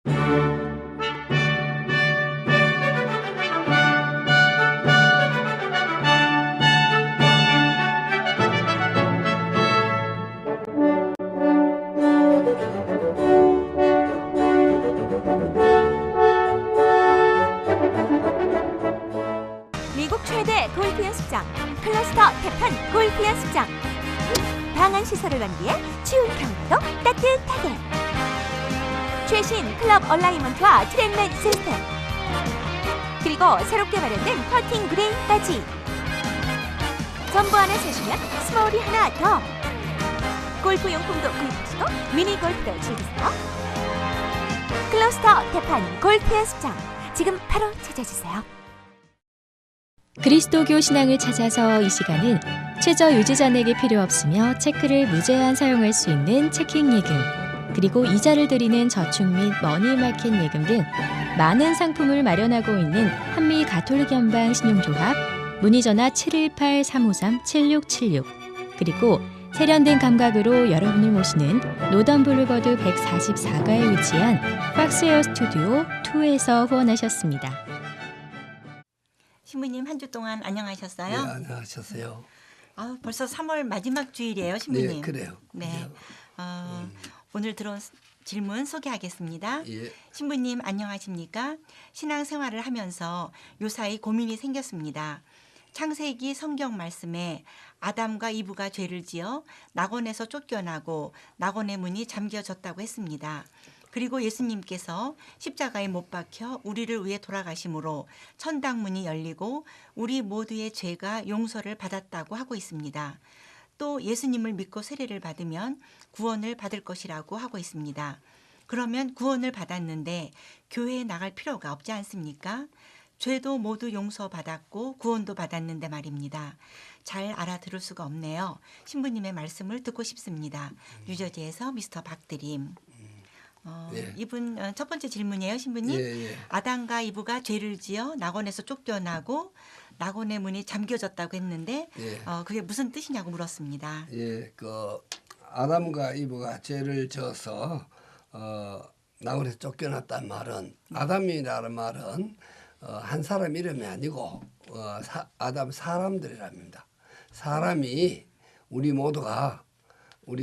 미국 최대 골프 연습장 클러스터 태판 골프 연습장. 방한 시설을 완비해 추운 겨울에도 따뜻하게. 최신 클럽 얼라이먼트와 트랙맨 시스템, 그리고 새롭게 마련된 퍼팅 그레인까지. 전부 하나 사시면 스몰이 하나 더. 골프 용품도 구입하시고 미니 골프도 즐기세요. 클러스터 태판 골프 연습장, 지금 바로 찾아주세요. 그리스도교 신앙을 찾아서 이 시간은 최저 유지잔액이 필요 없으며 체크를 무제한 사용할 수 있는 체킹 예금, 그리고 이자를 드리는 저축 및 머니마켓 예금 등 많은 상품을 마련하고 있는 한미 가톨릭 연방 신용조합, 문의전화 718-353-7676, 그리고 세련된 감각으로 여러분을 모시는 노던 블루버드 144가에 위치한 박스웨어 스튜디오 2에서 후원하셨습니다. 신부님 한 주 동안 안녕하셨어요? 네, 안녕하셨어요. 벌써 3월 마지막 주일이에요, 신부님. 네, 그래요. 네. 오늘 들어온 질문 소개하겠습니다. 예. 신부님 안녕하십니까? 신앙생활을 하면서 요사이 고민이 생겼습니다. 창세기 성경 말씀에 아담과 이브가 죄를 지어 낙원에서 쫓겨나고 낙원의 문이 잠겨졌다고 했습니다. 그리고 예수님께서 십자가에 못 박혀 우리를 위해 돌아가심으로 천당문이 열리고 우리 모두의 죄가 용서를 받았다고 하고 있습니다. 또 예수님을 믿고 세례를 받으면 구원을 받을 것이라고 하고 있습니다. 그러면 구원을 받았는데 교회에 나갈 필요가 없지 않습니까? 죄도 모두 용서받았고 구원도 받았는데 말입니다. 잘 알아들을 수가 없네요. 신부님의 말씀을 듣고 싶습니다. 뉴저지에서 미스터 박드림. 예. 이분 첫 번째 질문이에요, 신부님. 예. 아담과 이브가 죄를 지어 낙원에서 쫓겨나고 낙원의 문이 잠겨졌다고 했는데 예. 그게 무슨 뜻이냐고 물었습니다. 예, 아담과 이브가 죄를 져서 낙원에서 쫓겨났다는 말은, 아담이라는 말은 한 사람 이름이 아니고 아담 사람들이랍니다. 사람이 우리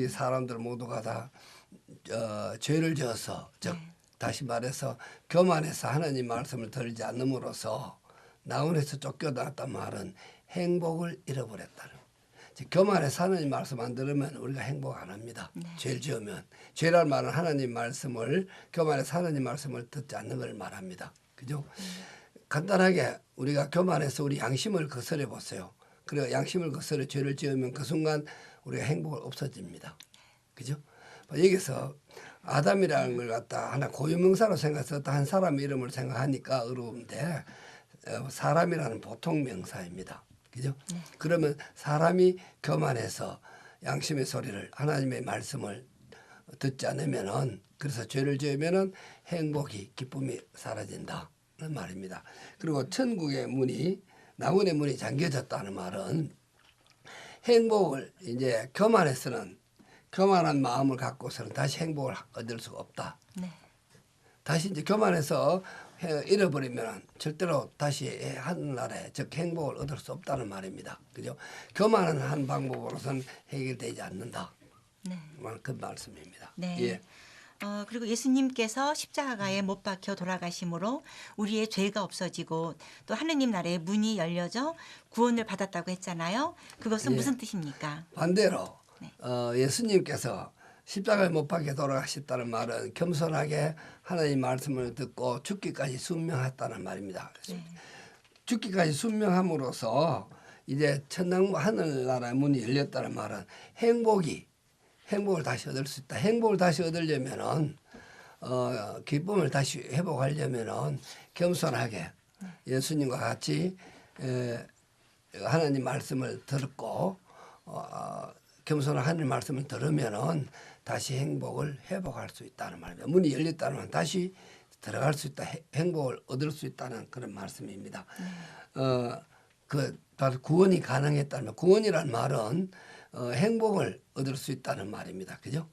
사람들 모두가 다 죄를 지어서, 즉 다시 말해서 교만해서 하나님 말씀을 들지 않음으로써 낙원에서 쫓겨났단 말은 행복을 잃어버렸다는. 즉 교만해서 하나님 말씀 안 들으면 우리가 행복 안 합니다. 네. 죄를 지으면. 죄란 말은 하나님 말씀을, 교만해서 하나님 말씀을 듣지 않는 걸 말합니다. 그죠? 간단하게 우리가 교만해서 우리 양심을 거스려 보세요. 그리고 양심을 거스려 죄를 지으면 그 순간 우리가 행복을 없어집니다. 그죠? 여기서 아담이라는 걸 갖다 하나 고유명사로 생각해서 한 사람 이름을 생각하니까 어려운데, 사람이라는 보통 명사입니다. 그죠? 네. 그러면 사람이 교만해서 양심의 소리를, 하나님의 말씀을 듣지 않으면은, 그래서 죄를 지으면은 행복이, 기쁨이 사라진다는 말입니다. 그리고 천국의 문이, 낙원의 문이 잠겨졌다는 말은 행복을 이제 교만한 마음을 갖고서는 다시 행복을 얻을 수가 없다. 네. 다시 이제 교만해서 잃어버리면 절대로 다시 하늘나라에, 즉 행복을 얻을 수 없다는 말입니다. 그죠? 교만은 한 방법으로서는 해결되지 않는다. 네. 그 말씀입니다. 네. 예. 그리고 예수님께서 십자가에 못 박혀 돌아가심으로 우리의 죄가 없어지고 또 하느님 나라의 문이 열려져 구원을 받았다고 했잖아요. 그것은 예. 무슨 뜻입니까? 반대로 네. 예수님께서 십자가에 못 박혀 돌아가셨다는 말은 겸손하게 하나님 말씀을 듣고 죽기까지 순명했다는 말입니다. 네. 죽기까지 순명함으로써 이제 천당 하늘나라의 문이 열렸다는 말은 행복을 다시 얻을 수 있다. 행복을 다시 얻으려면은 기쁨을 다시 회복하려면은 겸손하게 예수님과 같이 하나님 말씀을 듣고 겸손한 하나님 말씀을 들으면은 다시 행복을 회복할 수 있다는 말입니다. 문이 열렸다는 말 다시 들어갈 수 있다, 행복을 얻을 수 있다는 그런 말씀입니다. 바로 구원이 가능했다는 말. 구원이라는 말은 행복을 얻을 수 있다는 말입니다. 그죠?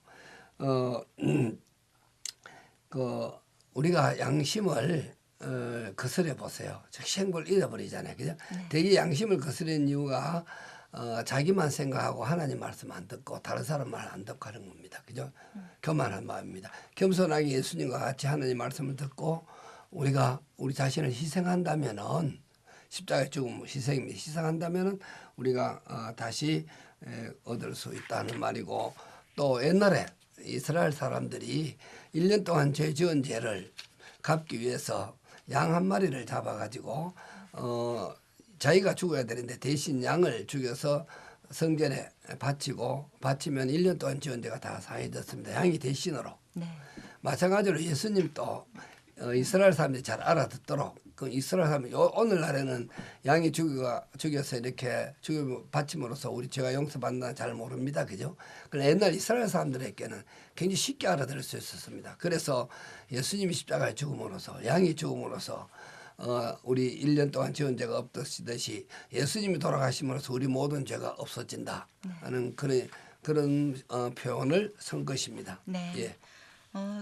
우리가 양심을 거스려 보세요. 즉시 행복을 잃어버리잖아요. 그죠? 대개 양심을 거스르는 이유가 자기만 생각하고 하나님 말씀 안 듣고 다른 사람 말 안 듣고 하는 겁니다. 그죠? 교만한 마음입니다. 겸손하게 예수님과 같이 하나님 말씀을 듣고 우리가 우리 자신을 희생한다면은 십자가의 죽음 희생입니다. 희생한다면은 우리가 다시 얻을 수 있다는 말이고 또 옛날에 이스라엘 사람들이 1년 동안 죄 지은 죄를 갚기 위해서 양 한 마리를 잡아가지고 자기가 죽어야 되는데 대신 양을 죽여서 성전에 바치면 1년 동안 지은 죄가 다 사해졌습니다. 양이 대신으로. 네. 마찬가지로 예수님도 이스라엘 사람들이 잘 알아듣도록 그 이스라엘 사람이 오늘날에는 양이 죽여서 이렇게 바침으로써 우리 죄가 용서받는다는 잘 모릅니다. 그죠? 그러나 옛날 이스라엘 사람들에게는 굉장히 쉽게 알아들을 수 있었습니다. 그래서 예수님이 십자가에 죽음으로써 양이 죽음으로써 우리 1년 동안 지은 죄가 없듯이 예수님이 돌아가심으로써 우리 모든 죄가 없어진다 하는 그런 표현을 쓴 것입니다. 네. 예.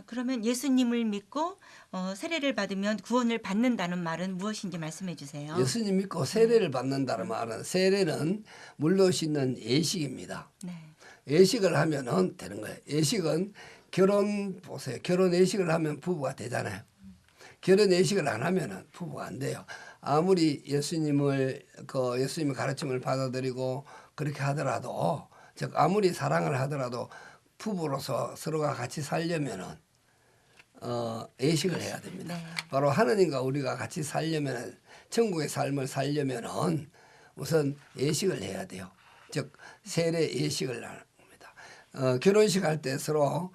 그러면 예수님을 믿고 세례를 받으면 구원을 받는다는 말은 무엇인지 말씀해 주세요. 예수님 믿고 세례를 받는다는 말은 세례는 물로 씻는 예식입니다. 네. 예식을 하면은 되는 거예요. 예식은 보세요. 결혼 예식을 하면 부부가 되잖아요. 결혼 예식을 안 하면은 부부가 안 돼요. 아무리 예수님의 가르침을 받아들이고 그렇게 하더라도 즉 아무리 사랑을 하더라도 부부로서 서로가 같이 살려면은 예식을 해야 됩니다. 네. 바로 하느님과 우리가 같이 살려면은 천국의 삶을 살려면은 우선 예식을 해야 돼요. 즉 세례 예식을 하는 겁니다. 결혼식 할 때 서로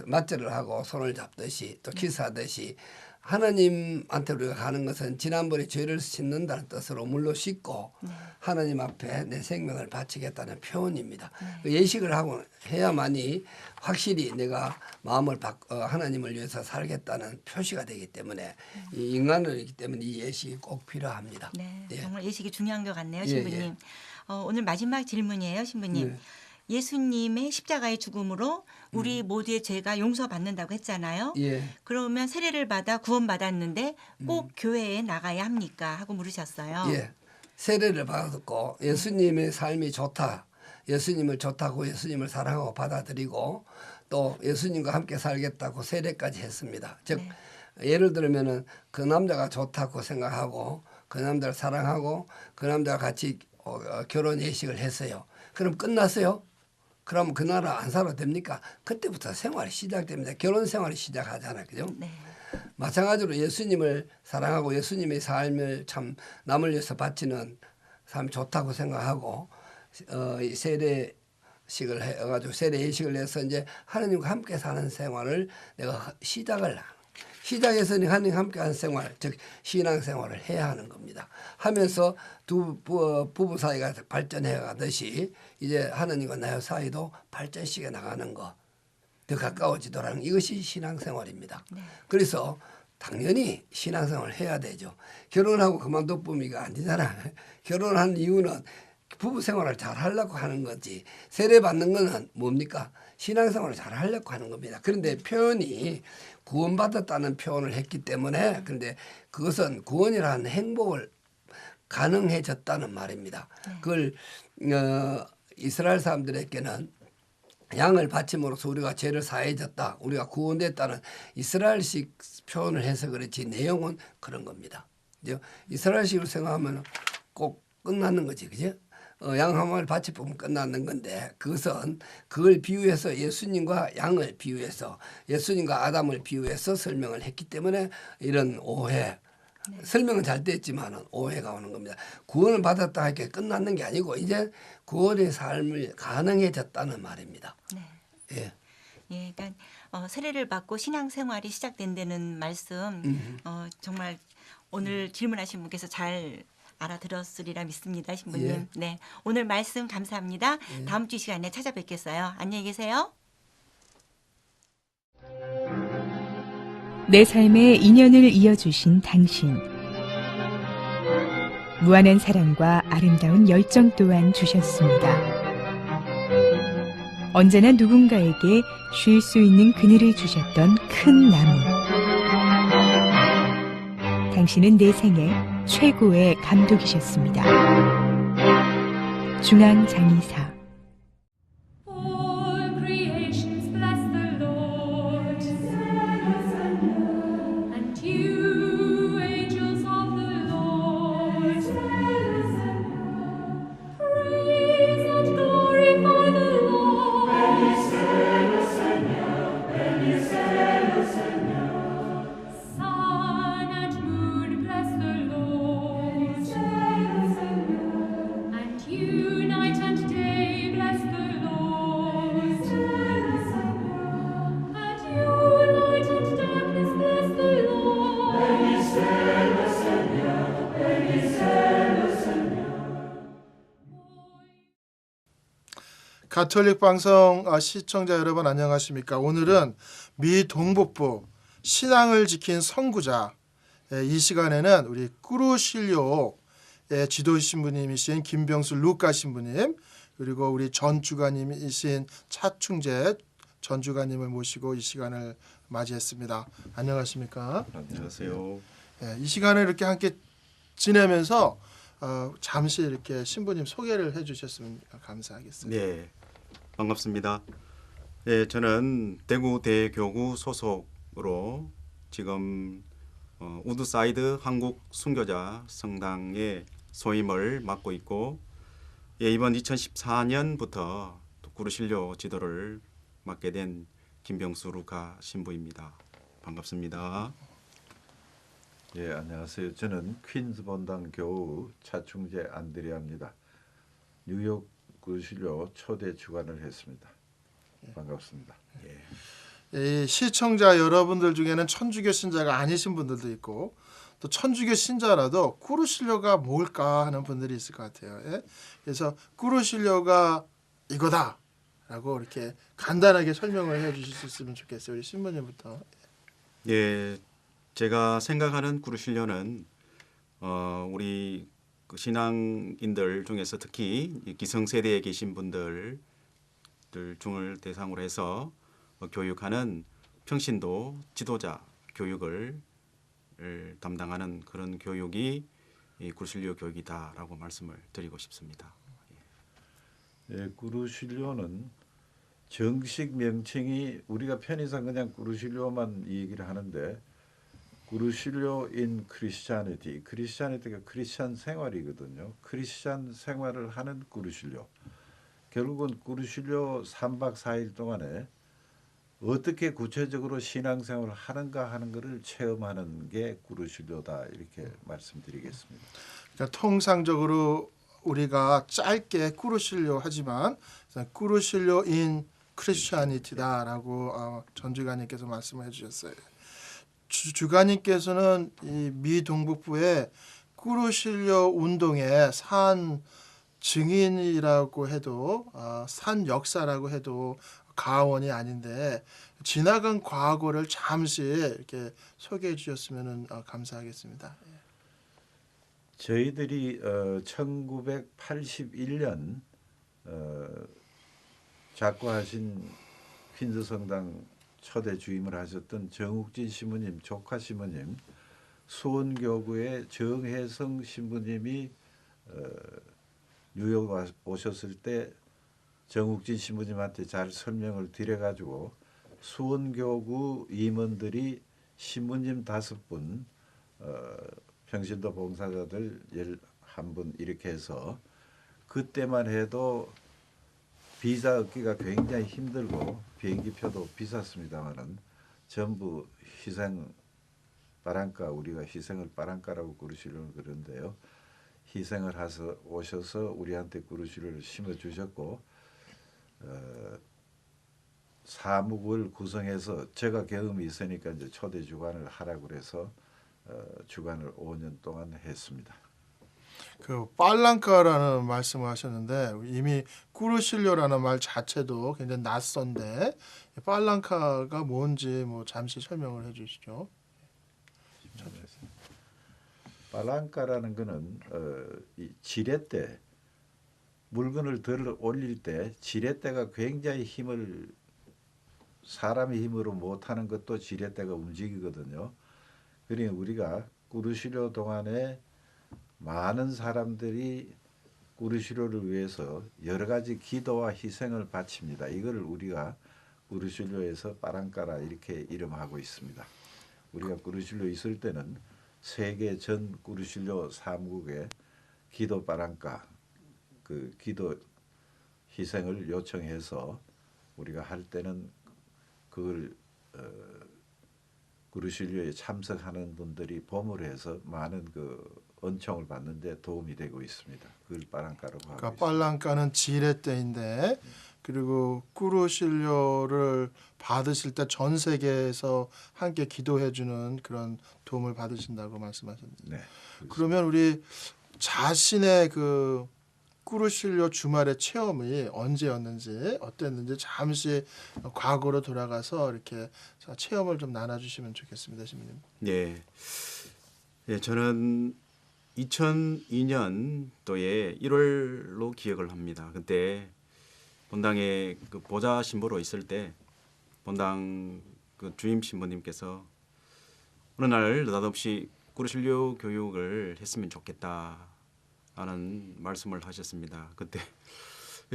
맞절을 하고 손을 잡듯이 또 키스하듯이 하나님한테 우리가 가는 것은 지난번에 죄를 씻는다는 뜻으로 물로 씻고 하나님 앞에 내 생명을 바치겠다는 표현입니다. 예식을 하고 해야만이 확실히 내가 마음을 하나님을 위해서 살겠다는 표시가 되기 때문에 이 인간이기 때문에 이 예식이 꼭 필요합니다. 네, 예. 정말 예식이 중요한 것 같네요, 예, 신부님. 예. 오늘 마지막 질문이에요, 신부님. 네. 예수님의 십자가의 죽음으로 우리 모두의 죄가 용서받는다고 했잖아요. 예. 그러면 세례를 받아 구원받았는데 꼭 교회에 나가야 합니까? 하고 물으셨어요. 예. 세례를 받았고 예수님의 삶이 좋다. 예수님을 좋다고 예수님을 사랑하고 받아들이고 또 예수님과 함께 살겠다고 세례까지 했습니다. 즉 예를 들면은 그 남자가 좋다고 생각하고 그 남자를 사랑하고 그 남자와 같이 결혼 예식을 했어요. 그럼 끝났어요? 그럼 그 나라 안 살아도 됩니까? 그때부터 생활이 시작됩니다. 결혼 생활이 시작하잖아요. 그죠? 네. 마찬가지로 예수님을 사랑하고 예수님의 삶을 참 남을 위해서 바치는 삶이 좋다고 생각하고 세례식을 해가지고 세례 예식을 해서 이제 하나님과 함께 사는 생활을 내가 시작해서는 하나님과 함께 하는 생활, 즉 신앙 생활을 해야 하는 겁니다. 하면서 두 부부 사이가 발전해 가듯이 이제 하나님과 나의 사이도 발전시켜 나가는 것, 더 가까워지도록 이것이 신앙 생활입니다. 그래서 당연히 신앙 생활을 해야 되죠. 결혼하고 그만둘 뿐이가 아니잖아. 결혼한 이유는 부부 생활을 잘 하려고 하는 거지. 세례 받는 거는 뭡니까? 신앙 생활을 잘 하려고 하는 겁니다. 그런데 표현이 구원받았다는 표현을 했기 때문에 그런데 그것은 구원이라는 행복을 가능해졌다는 말입니다. 그걸 이스라엘 사람들에게는 양을 바침으로써 우리가 죄를 사해졌다. 우리가 구원됐다는 이스라엘식 표현을 해서 그렇지 내용은 그런 겁니다. 이스라엘식으로 생각하면 꼭 끝나는 거지. 그죠? 양 한 마리 바치면 끝나는 건데 그것은 그걸 비유해서 예수님과 양을 비유해서 예수님과 아담을 비유해서 설명을 했기 때문에 이런 오해 설명은 잘 됐지만 오해가 오는 겁니다. 구원을 받았다 하니까 끝났는 게 아니고 이제 구원의 삶을 가능해졌다는 말입니다. 네. 예. 예, 그러니까 세례를 받고 신앙생활이 시작된다는 말씀 정말 오늘 질문하신 분께서 잘 알아들었으리라 믿습니다, 신부님. 예. 네, 오늘 말씀 감사합니다. 예. 다음 주 시간에 찾아뵙겠어요. 안녕히 계세요. 내 삶의 인연을 이어주신 당신. 무한한 사랑과 아름다운 열정 또한 주셨습니다. 언제나 누군가에게 쉴 수 있는 그늘을 주셨던 큰 나무. 당신은 내 생애 최고의 감독이셨습니다. 중앙장의사. All creations bless the Lord, and you, angels of the Lord, praise and glorify the Lord. Sun and moon bless the Lord, and you, night and day, bless the Lord. And you, light and darkness, bless the Lord. 가톨릭 방송 시청자 여러분 안녕하십니까? 오늘은 미 동북부 신앙을 지킨 선구자 이 시간에는 우리 꾸루실료의 지도 신부님이신 김병수 루카 신부님 그리고 우리 전 주관님이신 차충재 전 주관님을 모시고 이 시간을 맞이했습니다. 안녕하십니까? 안녕하세요. 이 시간을 이렇게 함께 지내면서 잠시 이렇게 신부님 소개를 해주셨으면 감사하겠습니다. 네, 반갑습니다. 네, 저는 대구 대교구 소속으로 지금 우드사이드 한국 순교자 성당의 소임을 맡고 있고 이번 2014년부터 꾸루실료 지도를 맡게 된 김병수 루카 신부입니다. 반갑습니다. 예, 안녕하세요. 저는 퀸즈 본당 교우 차충재 안드레아입니다. 뉴욕 꾸루실료 초대 주관을 했습니다. 반갑습니다. 이 시청자 여러분들 중에는 천주교 신자가 아니신 분들도 있고 또 천주교 신자라도 꾸루실료가 뭘까 하는 분들이 있을 것 같아요. 예? 그래서 꾸루실료가 이거다라고 이렇게 간단하게 설명을 해주실 수 있으면 좋겠어요. 우리 신부님부터. 예, 제가 생각하는 꾸루실료는 우리 그 신앙인들 중에서 특히 기성세대에 계신 분들 중을 대상으로 해서 교육하는 평신도 지도자 교육을 담당하는 그런 교육이 이 꾸루실료 교육이다라고 말씀을 드리고 싶습니다. 예, 꾸루실료는 정식 명칭이 우리가 편의상 그냥 꾸루실료만 이 얘기를 하는데 꾸루실료 인 크리스찬이티, 크리스찬이티가 크리스찬 생활이거든요. 크리스찬 생활을 하는 꾸루실료. 결국은 꾸루실료 3박 4일 동안에 어떻게 구체적으로 신앙생활을 하는가 하는 것을 체험하는 게 꾸루실료다 이렇게 말씀드리겠습니다. 그러니까 통상적으로 우리가 짧게 꾸루실료 하지만 꾸루실료인 크리스찬이티다라고 전주관님께서 말씀을 해주셨어요. 주관님께서는 이 미 동북부의 꾸루실료 운동의 산 증인이라고 해도 산 역사라고 해도 가언이 아닌데 지나간 과거를 잠시 이렇게 소개해 주셨으면 감사하겠습니다. 저희들이 1981년 작고하신 퀸즈 성당 초대 주임을 하셨던 정욱진 신부님 조카 신부님 수원교구의 정혜성 신부님이 뉴욕 오셨을 때 정욱진 신부님한테 잘 설명을 드려가지고 수원교구 임원들이 신부님 5분 평신도 봉사자들 11분 이렇게 해서 그때만 해도 비자 얻기가 굉장히 힘들고 비행기표도 비쌌습니다만은 전부 희생 바람가 우리가 희생을 바람가라고 꾸루실료를 그러는데요. 희생을 하서 오셔서 우리한테 꾸루실료를 심어주셨고 사무국을 구성해서 제가 경험이 있으니까 이제 초대 주관을 하라고 그래서 주관을 5년 동안 했습니다. 그 빨랑카라는 말씀을 하셨는데 이미 꾸루실료라는 말 자체도 굉장히 낯선데 빨랑카가 뭔지 뭐 잠시 설명을 해주시죠. 빨랑카라는 거는 이 지뢰 때 물건을 들 올릴 때 지렛대가 굉장히 사람의 힘으로 못하는 것도 지렛대가 움직이거든요. 그러니 우리가 꾸르시료 동안에 많은 사람들이 꾸르시료를 위해서 여러 가지 기도와 희생을 바칩니다. 이걸 우리가 꾸르시료에서 빠랑까라 이렇게 이름하고 있습니다. 우리가 꾸르시료 있을 때는 세계 전 꾸르시료 사무국에 기도 빠랑까 그 기도 희생을 요청해서 우리가 할 때는 그걸 꾸르시료에 참석하는 분들이 보물해서 많은 그 은총을 받는데 도움이 되고 있습니다. 그걸 빠랑까라고 하고 그러니까 있습니다. 빨랑까는 지렛대인데 그리고 꾸르실료를 받으실 때 전 세계에서 함께 기도해주는 그런 도움을 받으신다고 말씀하셨는데 네. 그러면 우리 자신의 그 꾸르실료 주말의 체험이 언제였는지 어땠는지 잠시 과거로 돌아가서 이렇게 체험을 좀 나눠주시면 좋겠습니다, 시민님. 예, 예, 저는 2002년도에 1월로 기억을 합니다. 그때 본당에 그 보좌 신부로 있을 때 본당 그 주임 신부님께서 어느 날 느닷없이 꾸르실료 교육을 했으면 좋겠다라는 말씀을 하셨습니다. 그때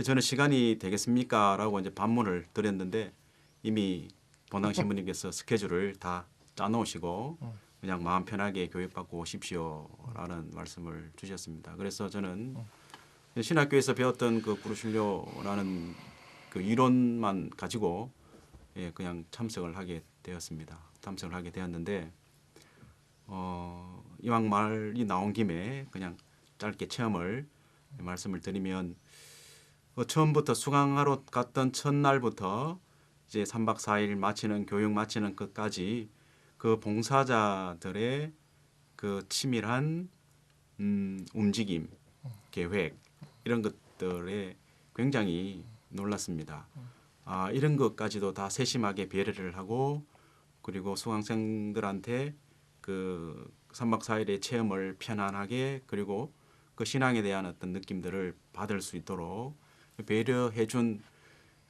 저는 시간이 되겠습니까? 라고 이제 반문을 드렸는데 이미 본당 신부님께서 스케줄을 다 짜놓으시고 그냥 마음 편하게 교육받고 오십시오라는 말씀을 주셨습니다. 그래서 저는 신학교에서 배웠던 그 꾸르실료라는 그 이론만 가지고 예, 그냥 참석을 하게 되었습니다. 참석을 하게 되었는데 이왕 말이 나온 김에 그냥 짧게 체험을 말씀을 드리면 처음부터 수강하러 갔던 첫날부터 이제 3박 4일 마치는 교육 마치는 것까지 그 봉사자들의 그 치밀한 움직임, 계획 이런 것들에 굉장히 놀랐습니다. 이런 것까지도 다 세심하게 배려를 하고 그리고 수강생들한테 그 3박 4일의 체험을 편안하게 그리고 그 신앙에 대한 어떤 느낌들을 받을 수 있도록 배려해 준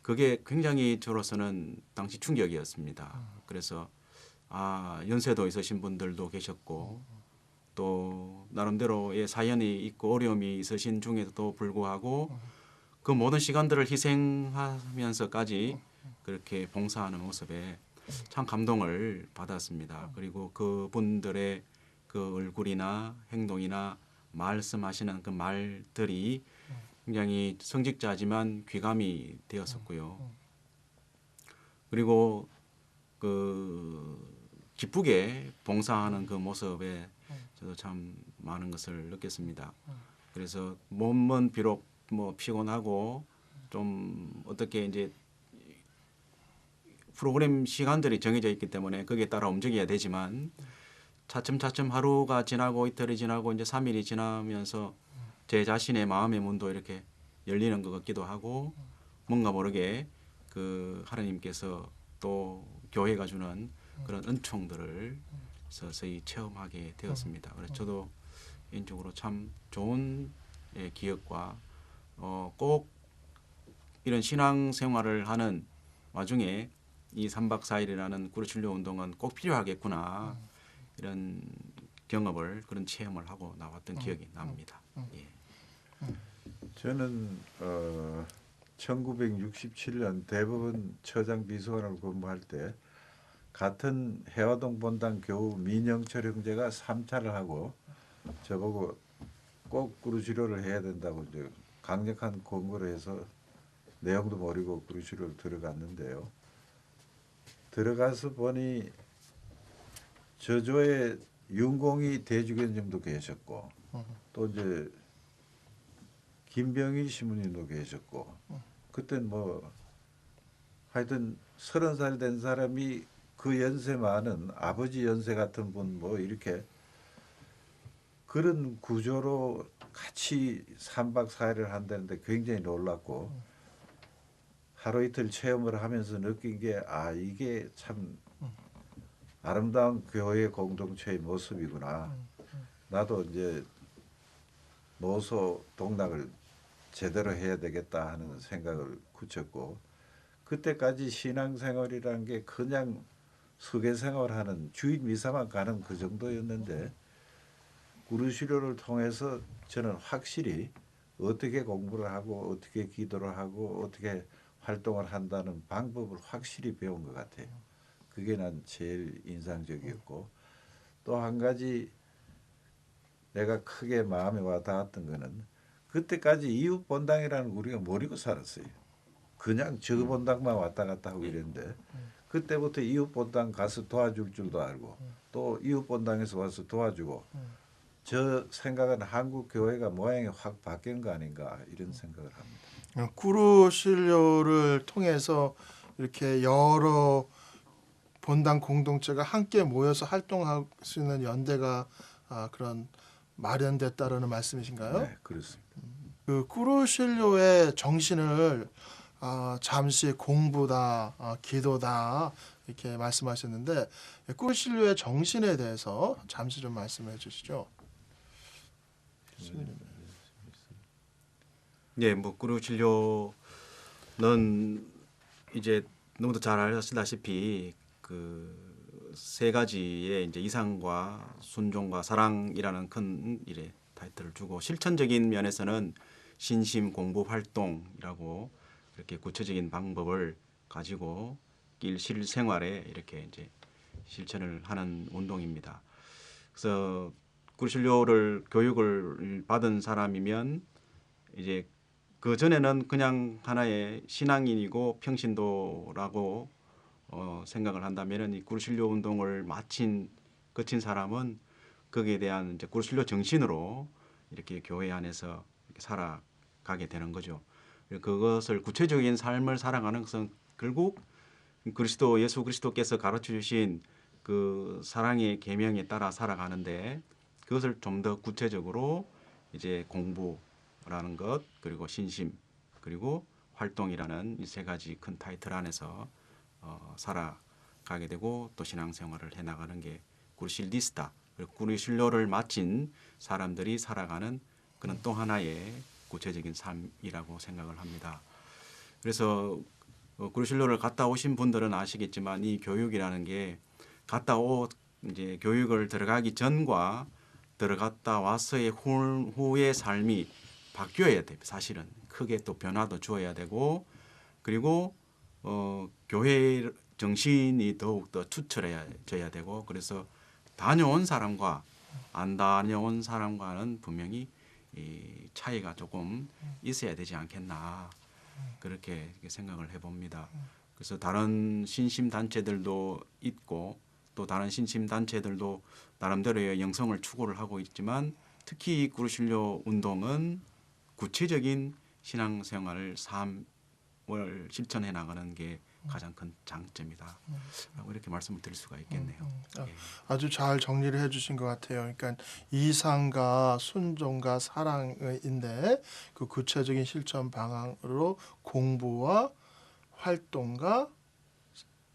그게 굉장히 저로서는 당시 충격이었습니다. 그래서 연세도 있으신 분들도 계셨고 또 나름대로의 사연이 있고 어려움이 있으신 중에도 불구하고 그 모든 시간들을 희생하면서까지 그렇게 봉사하는 모습에 참 감동을 받았습니다. 그리고 그분들의 그 얼굴이나 행동이나 말씀하시는 그 말들이 굉장히 성직자지만 귀감이 되었었고요. 그리고 그 기쁘게 봉사하는 그 모습에 저도 참 많은 것을 느꼈습니다. 그래서 몸은 비록 뭐 피곤하고 좀 어떻게 이제 프로그램 시간들이 정해져 있기 때문에 거기에 따라 움직여야 되지만 차츰차츰 하루가 지나고 이틀이 지나고 이제 3일이 지나면서 제 자신의 마음의 문도 이렇게 열리는 것 같기도 하고 뭔가 모르게 그 하나님께서 또 교회가 주는 그런 은총들을 서서히 체험하게 되었습니다. 그래서 저도 개인적으로 참 좋은 기억과 꼭 이런 신앙 생활을 하는 와중에 이 3박 4일이라는 꾸르실료 운동은 꼭 필요하겠구나 이런 경험을 그런 체험을 하고 나왔던 기억이 납니다. 예. 저는 1967년 대법원 처장 비서관으로 근무할 때 같은 해화동 본당 교우 민영철 형제가 3차를 하고 저보고 꼭 꾸르시료를 해야 된다고 이제 강력한 권고를 해서 내용도 모르고 꾸르시료를 들어갔는데요. 들어가서 보니 저조의 윤공희 대주교님도 계셨고 또 이제 김병희 신부님도 계셨고 그땐 뭐 하여튼 30살 된 사람이 그 연세 많은 아버지 연세 같은 분 뭐 이렇게 그런 구조로 같이 3박 4일을 한다는데 굉장히 놀랐고 하루 이틀 체험을 하면서 느낀 게 이게 참 아름다운 교회 공동체의 모습이구나. 나도 이제 노소 동락을 제대로 해야 되겠다 하는 생각을 굳혔고 그때까지 신앙생활이라는 게 그냥 수계생활하는 주일 미사만 가는 그 정도였는데 구루시료를 통해서 저는 확실히 어떻게 공부를 하고 어떻게 기도를 하고 어떻게 활동을 한다는 방법을 확실히 배운 것 같아요. 그게 난 제일 인상적이었고 또 한 가지 내가 크게 마음에 와 닿았던 거는 그때까지 이웃 본당이라는 우리가 모르고 살았어요. 그냥 저 본당만 왔다 갔다 하고 이랬는데 그때부터 이웃 본당 가서 도와줄 줄도 알고 또 이웃 본당에서 와서 도와주고 저 생각은 한국 교회가 모양이 확 바뀐 거 아닌가 이런 생각을 합니다. 구루실료를 통해서 이렇게 여러 본당 공동체가 함께 모여서 활동할 수 있는 연대가 그런 마련됐다라는 말씀이신가요? 네, 그렇습니다. 그 구루실료의 정신을 잠시 공부다, 기도다 이렇게 말씀하셨는데 구루실료의 정신에 대해서 잠시 좀 말씀해 주시죠. 예, 뭐 구루실료는 이제 너무도 잘 아시다시피 그 세 가지의 이제 이상과 순종과 사랑이라는 큰 일에 타이틀을 주고 실천적인 면에서는 신심 공부 활동이라고 이렇게 구체적인 방법을 가지고 실생활에 이렇게 이제 실천을 하는 운동입니다. 그래서 구루실료를 교육을 받은 사람이면 이제 그 전에는 그냥 하나의 신앙인이고 평신도라고 생각을 한다면은 이 구루실료 운동을 거친 사람은 거기에 대한 이제 구루실료 정신으로 이렇게 교회 안에서 이렇게 살아가게 되는 거죠. 그것을 구체적인 삶을 살아가는 것은 결국 예수 그리스도께서 가르쳐 주신 그 사랑의 계명에 따라 살아가는데 그것을 좀 더 구체적으로 이제 공부라는 것 그리고 신심 그리고 활동이라는 이 세 가지 큰 타이틀 안에서 살아가게 되고 또 신앙생활을 해나가는 게 구루실리스타 구루실료를 마친 사람들이 살아가는 그런 또 하나의 구체적인 삶이라고 생각을 합니다. 그래서 구루실료를 갔다 오신 분들은 아시겠지만 이 교육이라는 게 이제 교육을 들어가기 전과 들어갔다 와서의 후의 삶이 바뀌어야 돼요. 사실은 크게 또 변화도 주어야 되고 그리고 교회 정신이 더욱더 추출해져야 되고 그래서 다녀온 사람과 안 다녀온 사람과는 분명히 이 차이가 조금 있어야 되지 않겠나 그렇게 생각을 해봅니다. 그래서 다른 신심 단체들도 있고 또 다른 신심 단체들도 나름대로의 영성을 추구를 하고 있지만 특히 구루실료 운동은 구체적인 신앙생활을 삶을 실천해 나가는 게 가장 큰 장점이다. 라고 이렇게 말씀을 드릴 수가 있겠네요. 예. 아주 잘 정리를 해주신 것 같아요. 그러니까 이상과 순종과 사랑인데 그 구체적인 실천 방향으로 공부와 활동과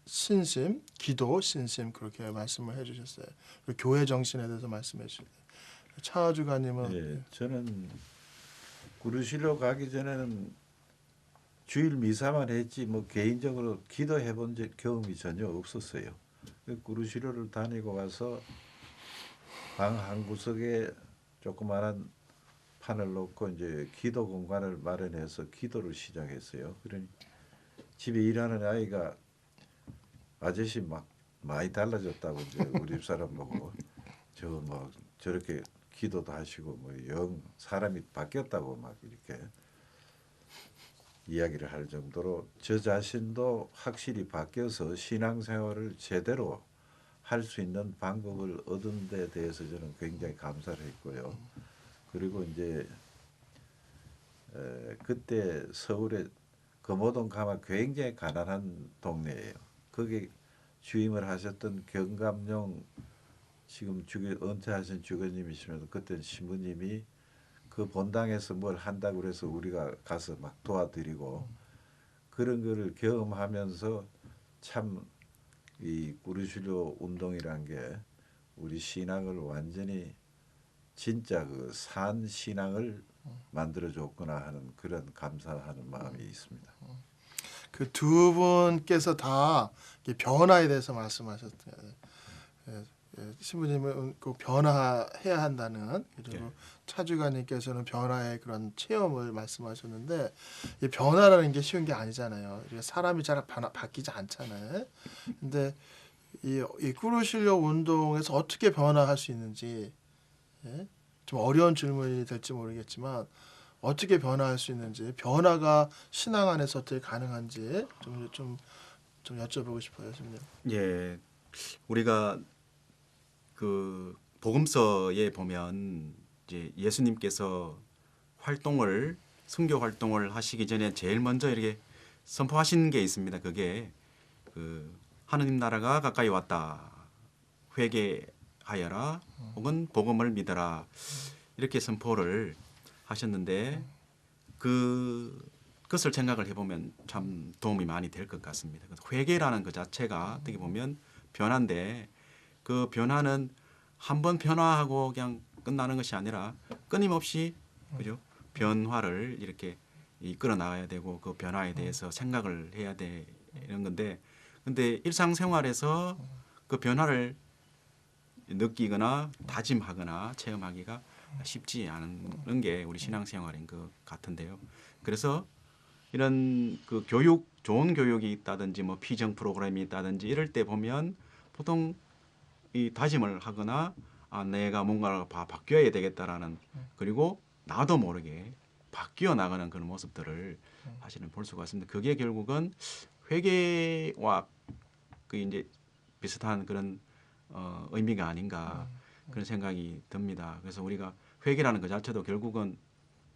신심, 기도, 신심 그렇게 말씀을 해주셨어요. 그리고 교회 정신에 대해서 말씀해 주셨어요. 차 주관님은 예, 저는 구루실료 가기 전에는 주일 미사만 했지 뭐 개인적으로 기도해 본 경험이 전혀 없었어요. 구루실료를 다니고 와서 방 한 구석에 조그마한 판을 놓고 이제 기도 공간을 마련해서 기도를 시작했어요. 그러니 집에 일하는 아이가 아저씨 막 많이 달라졌다고 이제 우리 집사람 보고 저 뭐 저렇게 기도도 하시고 뭐 영 사람이 바뀌었다고 막 이렇게 이야기를 할 정도로 저 자신도 확실히 바뀌어서 신앙생활을 제대로 할 수 있는 방법을 얻은 데 대해서 저는 굉장히 감사를 했고요. 그리고 이제 그때 서울에 금호동 가면 굉장히 가난한 동네예요. 거기 주임을 하셨던 경감용 지금 은퇴하신 주교님이시면서 그때 신부님이 그 본당에서 뭘 한다고 그래서 우리가 가서 막 도와드리고 그런 거를 경험하면서 참 이 구루실료 운동이란 게 우리 신앙을 완전히 진짜 그 산 신앙을 만들어 줬구나 하는 그런 감사하는 마음이 있습니다. 그 두 분께서 다 이 변화에 대해서 말씀하셨어요. 신부님은 그 변화해야 한다는, 그리고 차주관님께서는 변화의 그런 체험을 말씀하셨는데, 이 변화라는 게 쉬운 게 아니잖아요. 사람이 잘 바뀌지 않잖아요. 근데 이 꾸르실력 운동에서 어떻게 변화할 수 있는지, 예? 좀 어려운 질문이 될지 모르겠지만 어떻게 변화할 수 있는지, 변화가 신앙 안에서 어떻게 가능한지 좀 여쭤보고 싶어요, 선생님. 예, 우리가 그 복음서에 보면 이제 예수님께서 선교 활동을 하시기 전에 제일 먼저 이렇게 선포하신 게 있습니다. 그게 그 하느님 나라가 가까이 왔다, 회개하여라, 혹은 복음을 믿어라, 이렇게 선포를 하셨는데 그것을 생각을 해보면 참 도움이 많이 될 것 같습니다. 회개라는 그 자체가 어떻게 보면 변화인데, 그 변화는 한 번 변화하고 그냥 끝나는 것이 아니라 끊임없이, 그죠? 변화를 이렇게 이끌어 나가야 되고, 그 변화에 대해서 생각을 해야 되는 건데, 근데 일상생활에서 그 변화를 느끼거나 다짐하거나 체험하기가 쉽지 않은 게 우리 신앙생활인 것 같은데요. 그래서 이런 그 좋은 교육이 있다든지 뭐 피정 프로그램이 있다든지 이럴 때 보면 보통 이 다짐을 하거나 내가 뭔가를 바뀌어야 되겠다라는, 그리고 나도 모르게 바뀌어 나가는 그런 모습들을 사실은 볼 수가 있습니다. 그게 결국은 회개와 그 이제 비슷한 그런 의미가 아닌가, 그런 생각이 듭니다. 그래서 우리가 회개라는 것 자체도 결국은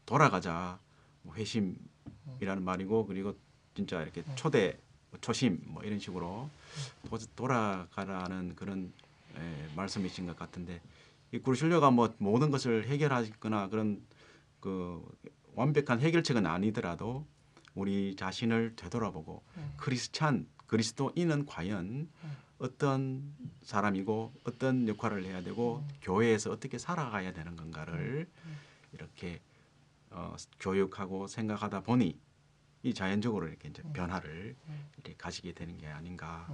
돌아가자, 뭐 회심이라는 말이고, 그리고 진짜 이렇게 초심 뭐 이런 식으로 돌아가라는 그런 말씀이신 것 같은데, 이 꾸르실료가 뭐 모든 것을 해결하거나 그런 그 완벽한 해결책은 아니더라도 우리 자신을 되돌아보고 그리스도인은 과연 어떤 사람이고 어떤 역할을 해야 되고 교회에서 어떻게 살아가야 되는 건가를 이렇게 교육하고 생각하다 보니 이 자연적으로 이렇게 이제 변화를 이렇게 가지게 되는 게 아닌가.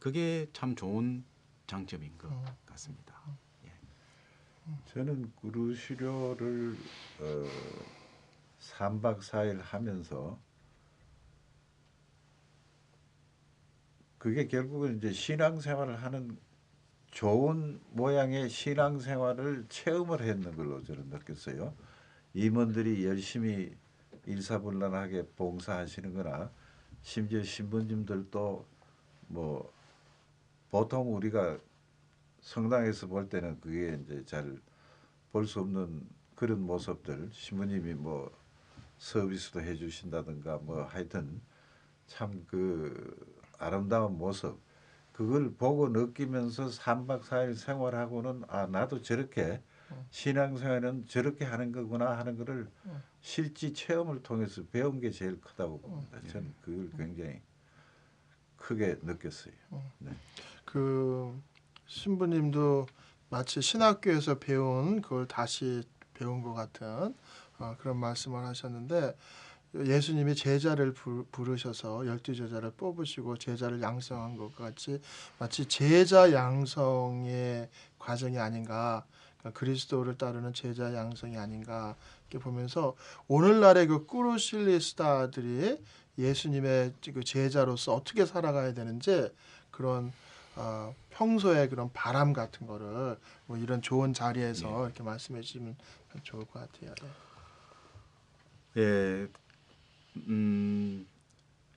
그게 참 좋은 장점인 것 같습니다. 예. 저는 꾸르시료를 3박 4일 하면서 그게 결국은 이제 신앙생활을 하는 좋은 모양의 신앙생활을 체험을 했는 걸로 저는 느꼈어요. 임원들이 열심히 일사불란하게 봉사하시는 거나, 심지어 신부님들도 뭐 보통 우리가 성당에서 볼 때는 그게 이제 잘 볼 수 없는 그런 모습들, 신부님이 뭐 서비스도 해주신다든가 뭐 하여튼 참 그 아름다운 모습, 그걸 보고 느끼면서 3박 4일 생활하고는 나도 저렇게 신앙생활은 저렇게 하는 거구나 하는 거를 실제 체험을 통해서 배운 게 제일 크다고 봅니다. 저는 그걸 굉장히 크게 느꼈어요. 네. 그 신부님도 마치 신학교에서 배운 그걸 다시 배운 것 같은 그런 말씀을 하셨는데, 예수님이 제자를 부르셔서 12제자를 뽑으시고 제자를 양성한 것 같이 마치 제자 양성의 과정이 아닌가, 그러니까 그리스도를 따르는 제자 양성이 아닌가 이렇게 보면서, 오늘날의 그 꾸르실리스타들이 예수님의 그 제자로서 어떻게 살아가야 되는지 그런 평소에 그런 바람 같은 거를 뭐 이런 좋은 자리에서 이렇게 말씀해 주시면 좋을 것 같아요. 예,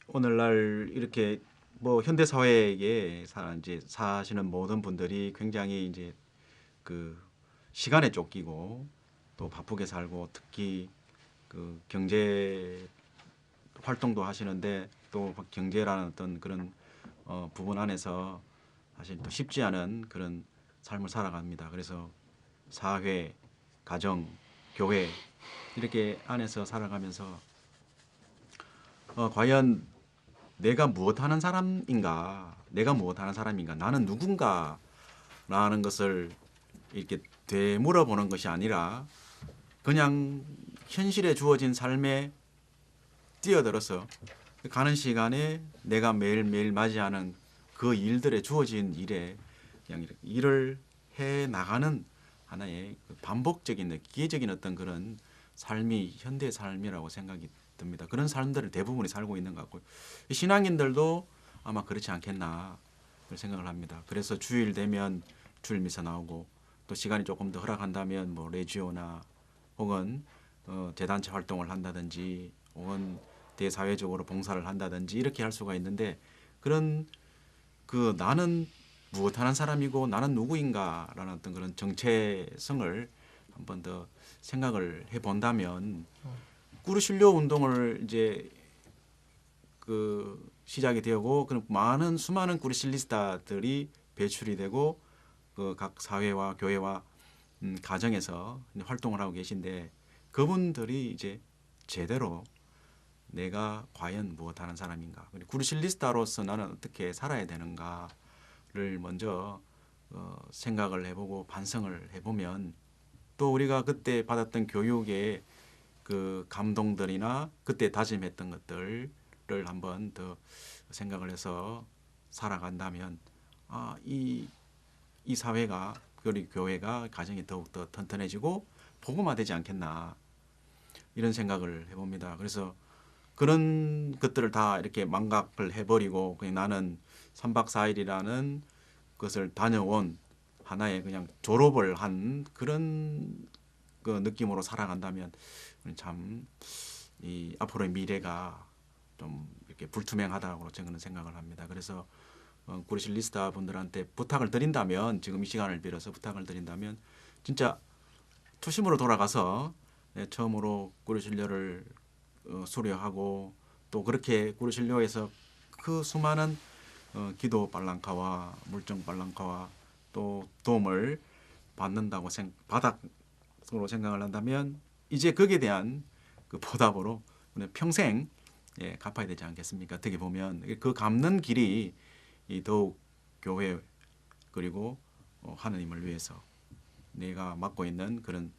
오늘날 이렇게 뭐 현대 사회에 이제 사시는 모든 분들이 굉장히 이제 그 시간에 쫓기고 또 바쁘게 살고, 특히 그 경제 활동도 하시는데 또 경제라는 어떤 그런 부분 안에서 사실 또 쉽지 않은 그런 삶을 살아갑니다. 그래서 사회, 가정, 교회 이렇게 안에서 살아가면서 과연 내가 무엇하는 사람인가, 나는 누군가라는 것을 이렇게 되물어보는 것이 아니라 그냥 현실에 주어진 삶에 뛰어들어서 가는 시간에 내가 매일매일 맞이하는 그 일들에 주어진 일에 그냥 이렇게 일을 해 나가는 하나의 그 반복적인 기계적인 어떤 그런 삶이 현대 삶이라고 생각이 듭니다. 그런 삶들을 대부분이 살고 있는 것 같고요. 신앙인들도 아마 그렇지 않겠나 그런 생각을 합니다. 그래서 주일 되면 주일 미사 나오고 또 시간이 조금 더 허락한다면 뭐 레지오나 혹은 재단체 활동을 한다든지 혹은 대사회적으로 봉사를 한다든지 이렇게 할 수가 있는데 그런 그 나는 무엇하는 사람이고 나는 누구인가라는 어떤 그런 정체성을 한 번 더 생각을 해본다면 꾸르실료 운동을 이제 그 시작이 되고 그런 많은 수많은 꾸르실리스타들이 배출이 되고 그 각 사회와 교회와 가정에서 활동을 하고 계신데 그분들이 이제 제대로 내가 과연 무엇하는 사람인가 그리고 꾸르실리스타로서 나는 어떻게 살아야 되는가를 먼저 생각을 해보고 반성을 해보면 또 우리가 그때 받았던 교육의 그 감동들이나 그때 다짐했던 것들을 한번 더 생각을 해서 살아간다면 이 사회가 그리고 교회가 가정이 더욱더 튼튼해지고 복음화되지 않겠나 이런 생각을 해봅니다. 그래서 그런 것들을 다 이렇게 망각을 해버리고 그냥 나는 3박 4일이라는 것을 다녀온 하나의 그냥 졸업을 한 그런 그 느낌으로 살아간다면 참 이 앞으로의 미래가 좀 이렇게 불투명하다고 저는 생각을 합니다. 그래서 꾸르실리스타 분들한테 부탁을 드린다면 지금 이 시간을 빌어서 부탁을 드린다면 진짜 투심으로 돌아가서 처음으로 꾸르실료를 수료하고 또 그렇게 꾸르실료에서 그 수많은 기도 발랑카와 물정 발랑카와 또 도움을 받는다고 바닥으로 생각을 한다면 이제 거기에 대한 그 보답으로 평생 갚아야 되지 않겠습니까? 어떻게 보면 그 갚는 길이 더욱 교회 그리고 하나님을 위해서 내가 맡고 있는 그런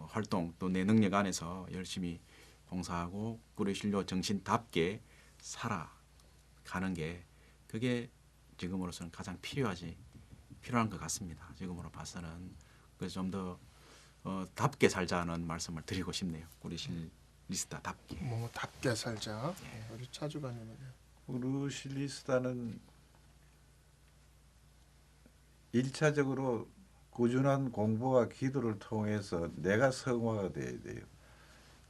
활동 또 내 능력 안에서 열심히 봉사하고 꾸르실료 정신답게 살아가는 게 그게 지금으로서는 가장 필요한 것 같습니다. 지금으로 봐서는 그래서 좀 더 답게 살자는 말씀을 드리고 싶네요. 꾸르실리스타답게. 뭐 답게 살자. 우리 차주관님은요. 꾸르실리스타는 1차적으로 꾸준한 공부와 기도를 통해서 내가 성화가 돼야 돼요.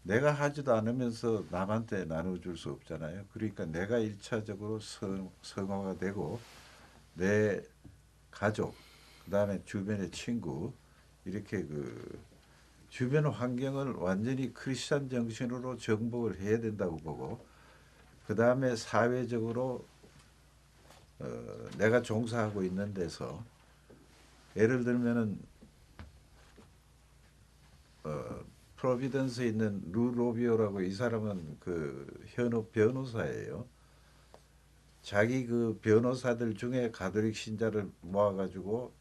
내가 하지도 않으면서 남한테 나눠줄 수 없잖아요. 그러니까 내가 1차적으로 성화가 되고 내 가족, 그다음에 주변의 친구 이렇게 그 주변 환경을 완전히 크리스찬 정신으로 정복을 해야 된다고 보고 그다음에 사회적으로 내가 종사하고 있는 데서 예를 들면은 프로비던스에 있는 루 로비오라고 이 사람은 그 현업 변호사예요. 자기 그 변호사들 중에 가톨릭 신자를 모아가지고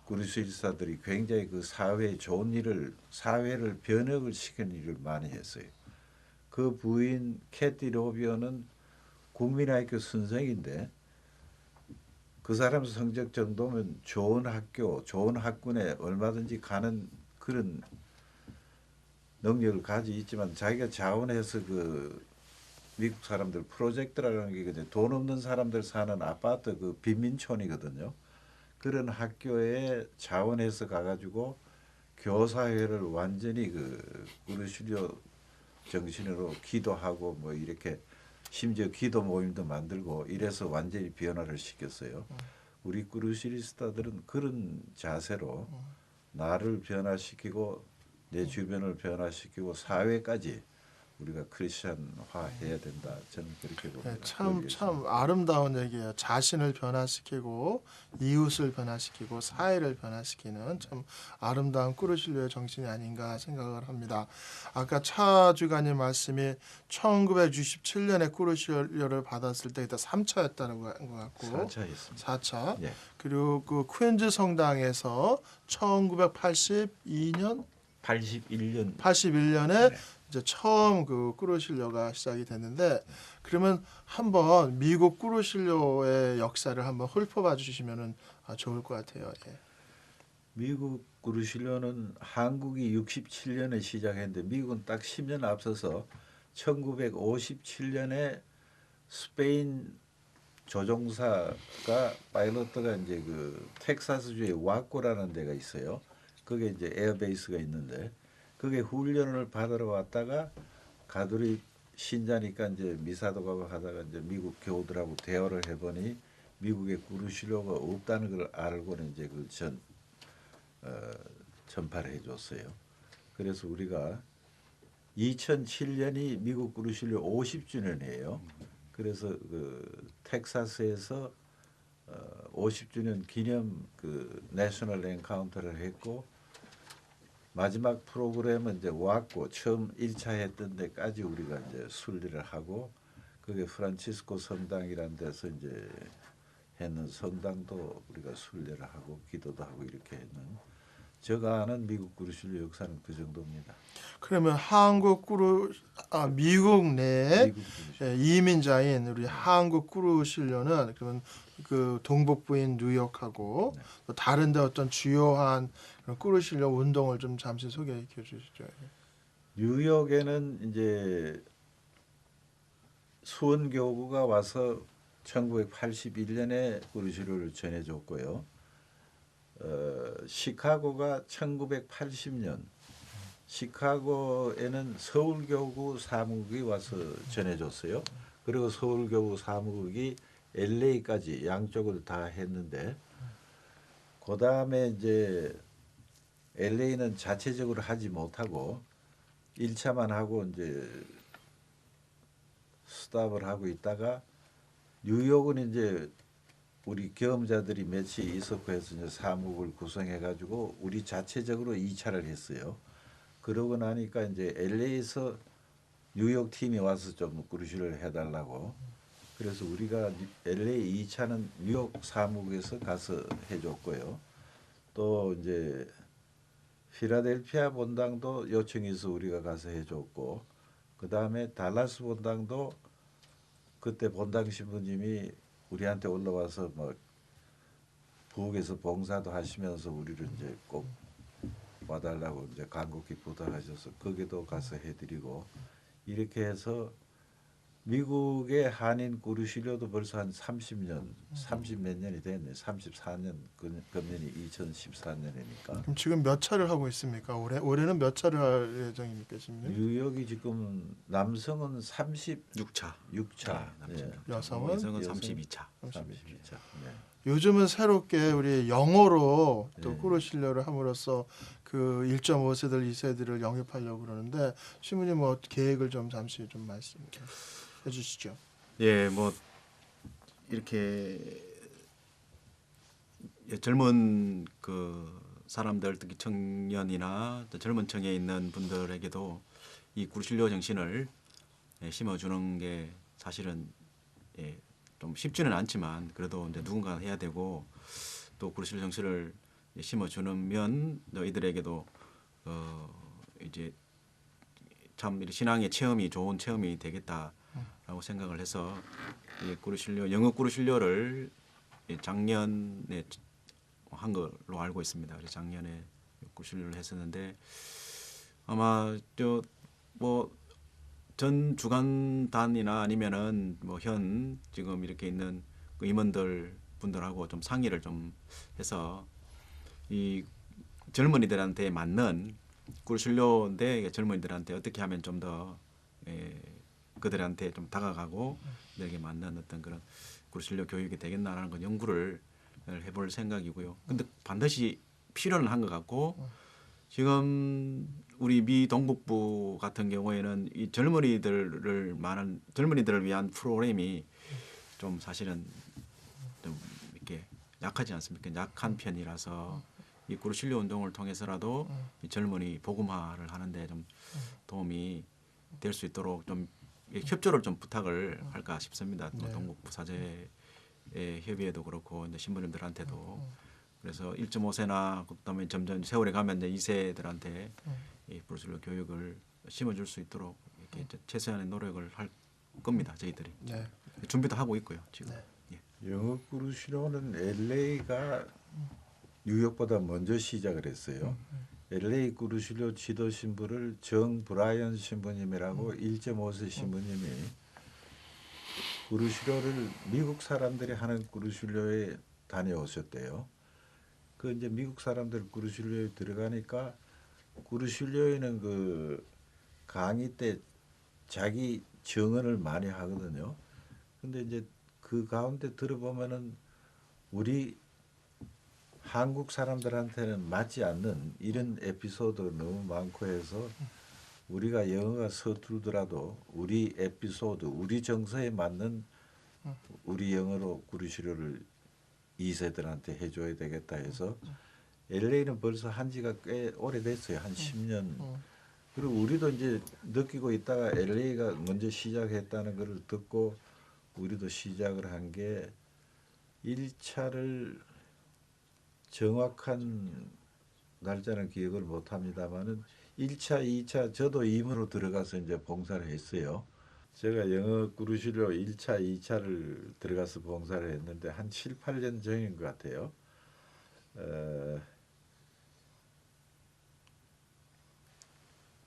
꾸르실리스타들이 굉장히 그 사회에 좋은 일을 사회를 변혁을 시키는 일을 많이 했어요. 그 부인 캐티 로비오는 국민학교 선생인데 그 사람 성적 정도면 좋은 학교, 좋은 학군에 얼마든지 가는 그런 능력을 가지고 있지만 자기가 자원해서 그 미국 사람들 프로젝트라는 게 돈 없는 사람들 사는 아파트 그 빈민촌이거든요. 그런 학교에 자원해서 가가지고 교사회를 완전히 그 꾸르실료 정신으로 기도하고 뭐 이렇게 심지어 기도 모임도 만들고 이래서 완전히 변화를 시켰어요. 우리 꾸르실리스타들은 그런 자세로 나를 변화시키고 내 주변을 변화시키고 사회까지 우리가 크리스천화 해야 된다. 저는 그렇게 봅니다. 참 아름다운 얘기예요. 자신을 변화시키고 이웃을 변화시키고 사회를 변화시키는 참 아름다운 꾸르실로의 정신이 아닌가 생각을 합니다. 아까 차 주간님 말씀이 1967년에 꾸르실로를 받았을 때 그때 3차였다는 것 같고 4차였습니다. 4차. 예. 그리고 그 퀸즈 성당에서 1982년 81년에 네. 이제 처음 그 꾸르실료가 시작이 됐는데 그러면 한번 미국 꾸르실료의 역사를 한번 훑어봐 주시면은 좋을 것 같아요. 예. 미국 꾸르실료는 한국이 67년에 시작했는데 미국은 딱 10년 앞서서 1957년에 스페인 조종사가 파일럿가 이제 그 텍사스주의 와코라는 데가 있어요. 그게 이제 에어베이스가 있는데 그게 훈련을 받으러 왔다가 가톨릭 신자니까 이제 미사도 가고 하다가 이제 미국 교우들하고 대화를 해보니 미국에 꾸르실료가 없다는 걸 알고는 이제 그 전파를 해줬어요. 그래서 우리가 2007년이 미국 꾸르실료 50주년이에요. 그래서 그 텍사스에서 50주년 기념 그 내셔널 엔카운터를 했고 마지막 프로그램은 이제 왔고 처음 1차 했던 데까지 우리가 이제 순례를 하고 그게 프란치스코 성당이라는 데서 이제 했는 성당도 우리가 순례를 하고 기도도 하고 이렇게 했는 제가 아는 미국 꾸르실료 역사는 그 정도입니다. 그러면 미국 내에 미국 꾸르실료. 이민자인 우리 한국 꾸르실료는 그러면 그 동북부인 뉴욕하고 네. 또 다른데 어떤 주요한 그런 꾸르실료 운동을 좀 잠시 소개해 주시죠. 뉴욕에는 이제 수원교구가 와서 1981년에 꾸르실료를 전해줬고요. 시카고가 1980년 시카고에는 서울교구 사무국이 와서 전해줬어요. 그리고 서울교구 사무국이 LA까지 양쪽을 다 했는데 그 다음에 이제 LA는 자체적으로 하지 못하고 1차만 하고 이제 스탑을 하고 있다가 뉴욕은 이제 우리 경험자들이 몇이 있었고 해서 이제 사무국을 구성해가지고 우리 자체적으로 2차를 했어요. 그러고 나니까 이제 LA에서 뉴욕 팀이 와서 좀 꾸르실료를 해달라고. 그래서 우리가 LA 2차는 뉴욕 사무국에서 가서 해줬고요. 또 이제 필라델피아 본당도 요청해서 우리가 가서 해줬고, 그 다음에 달라스 본당도 그때 본당 신부님이 우리한테 올라와서 뭐 부엌에서 봉사도 하시면서 우리를 이제 꼭 와달라고 이제 간곡히 부탁하셔서 거기도 가서 해드리고 이렇게 해서 미국의 한인 꾸르실료도 벌써 한 30년, 30몇 년이 됐네. 34년, 금년이 2014년이니까. 그럼 지금 몇 차를 하고 있습니까? 올해는 몇 차를 할 예정입니까, 지금? 뉴욕이 지금 남성은 36차. 네. 여성은 32차. 32차. 네. 요즘은 새롭게 우리 영어로 또 네. 꾸르실료를 함으로써 그 1.5세들, 2세들을 영입하려고 그러는데 신부님 뭐 계획을 좀 잠시 좀 말씀해 주시죠. 예, 뭐 이렇게 젊은 그 사람들, 특히 청년이나 또 젊은 층에 있는 분들에게도 이 꾸르실료 정신을 심어주는 게 사실은 좀 쉽지는 않지만 그래도 이제 누군가 해야 되고 또 꾸르실료 정신을 심어주면 너희들에게도 이제 참 신앙의 체험이 좋은 체험이 되겠다라고 생각을 해서 이 꾸르실료 영어 꾸르실료를 작년에 한 걸로 알고 있습니다. 그래서 작년에 꾸르실료를 했었는데 아마 뭐 전 주간단이나 아니면은 뭐 현 지금 이렇게 있는 그 임원들 분들하고 좀 상의를 좀 해서 이 젊은이들한테 맞는 꾸르실료인데 젊은이들한테 어떻게 하면 좀 더 그들한테 좀 다가가고 그들에게 맞는 어떤 그런 꾸르실료 교육이 되겠나라는 건 연구를 해볼 생각이고요. 근데 반드시 필요는 한 것 같고 지금 우리 미 동북부 같은 경우에는 이 젊은이들을 위한 프로그램이 좀 사실은 좀 이렇게 약하지 않습니까? 약한 편이라서 이 구르실료 운동을 통해서라도 이 젊은이 복음화를 하는데 좀 도움이 될 수 있도록 좀 협조를 좀 부탁을 할까 싶습니다. 또 동북부 사제 협의회도 그렇고 이제 신부님들한테도 그래서 1.5세나 그다음에 점점 세월에 가면 이제 2세들한테 이 구르실료 교육을 심어줄 수 있도록 이렇게 이제 최소한의 노력을 할 겁니다. 저희들이 네. 준비도 하고 있고요. 지금. 예. 영어 구르실료는 LA가 뉴욕보다 먼저 시작을 했어요. LA 구르실료 지도 신부를 정 브라이언 신부님이라고 1.5세 신부님이 구르실료를 미국 사람들이 하는 구르실료에 다녀오셨대요. 그 이제 미국 사람들 구르실료에 들어가니까 구르실료에는 그 강의 때 자기 증언을 많이 하거든요. 근데 이제 그 가운데 들어보면은 우리 한국 사람들한테는 맞지 않는 이런 에피소드가 너무 많고 해서 우리가 영어가 서툴더라도 우리 에피소드, 우리 정서에 맞는 우리 영어로 구르실료를 2세들한테 해줘야 되겠다 해서 LA는 벌써 한 지가 꽤 오래됐어요. 한 10년. 그리고 우리도 이제 느끼고 있다가 LA가 먼저 시작했다는 것을 듣고 우리도 시작을 한 게 1차를 정확한 날짜는 기억을 못 합니다만은 1차, 2차 저도 임으로 들어가서 이제 봉사를 했어요. 제가 영어 구르실료 1차, 2차를 들어가서 봉사를 했는데 한 7, 8년 전인 것 같아요.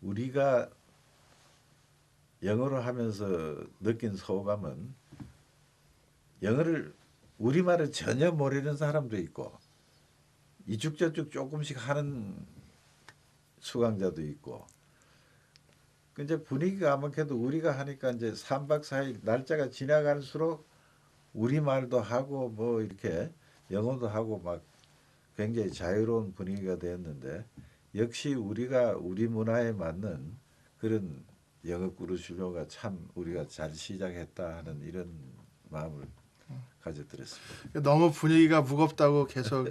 우리가 영어로 하면서 느낀 소감은 영어를 우리말을 전혀 모르는 사람도 있고 이쪽 저쪽 조금씩 하는 수강자도 있고 이제 분위기가 아무래도 우리가 하니까 이제 3박 4일 날짜가 지나갈수록 우리말도 하고 뭐 이렇게 영어도 하고 막 굉장히 자유로운 분위기가 되었는데 역시 우리가 우리 문화에 맞는 그런 영어 구르실료가 참 우리가 잘 시작했다 하는 이런 마음을 가져들었습니다. 너무 분위기가 무겁다고 계속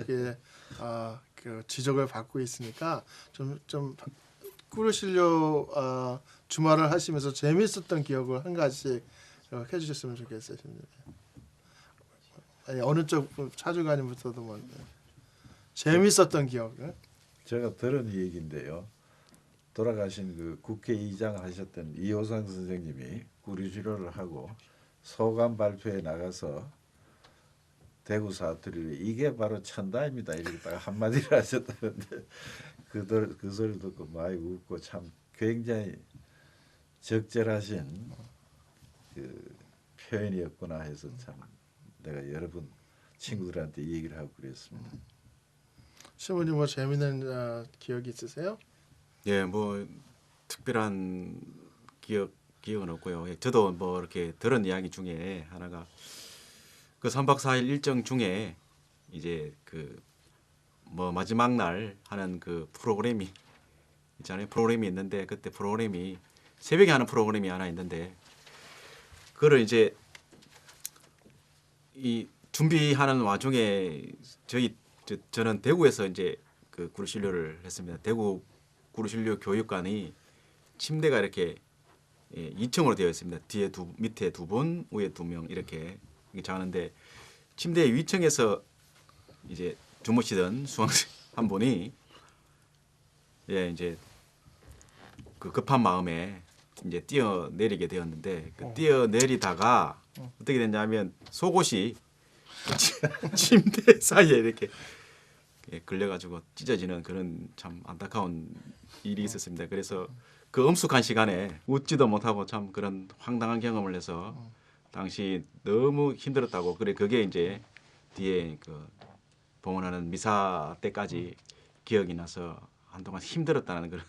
그 지적을 받고 있으니까 좀 구르실료 주말을 하시면서 재밌었던 기억을 한 가지씩 해주셨으면 좋겠어요. 아니, 어느 쪽 차주관님부터도 먼저 재밌었던 기억. 제가 들은 얘기인데요. 돌아가신 그 국회의장 하셨던 이호상 선생님이 구르실료를 하고 소감 발표에 나가서 대구 사투리를 이게 바로 천다입니다. 이렇게 딱 한마디를 하셨다는데 그 소리 듣고 많이 웃고 참 굉장히 적절하신 그 표현이었구나 해서 참 내가 여러 번 친구들한테 얘기를 하고 그랬습니다. 신부님 뭐 재미있는 기억이 있으세요? 예, 뭐 특별한 기억은 없고요. 예, 저도 뭐 이렇게 들은 이야기 중에 하나가 그 3박 4일 일정 중에 이제 그 뭐 마지막 날 하는 그 프로그램이 있잖아요. 프로그램이 있는데 그때 프로그램이 새벽에 하는 프로그램이 하나 있는데 그거를 이제 이 준비하는 와중에 저는 대구에서 이제 그 구르실료를 했습니다. 대구 구르실료 교육관이 침대가 이렇게 2층으로 되어 있습니다. 뒤에 밑에 2분, 위에 2명 이렇게 자는데 침대 위층에서 이제 주무시던 수강생 한 분이 이제 그 급한 마음에 이제 뛰어내리게 되었는데 그 뛰어내리다가 어떻게 됐냐면 속옷이 침대 사이에 이렇게 걸려가지고 찢어지는 그런 참 안타까운 일이 있었습니다. 그래서 그 엄숙한 시간에 웃지도 못하고 참 그런 황당한 경험을 해서 당시 너무 힘들었다고. 그게 이제 뒤에 그 봉헌하는 미사 때까지 기억이 나서 한동안 힘들었다는 그런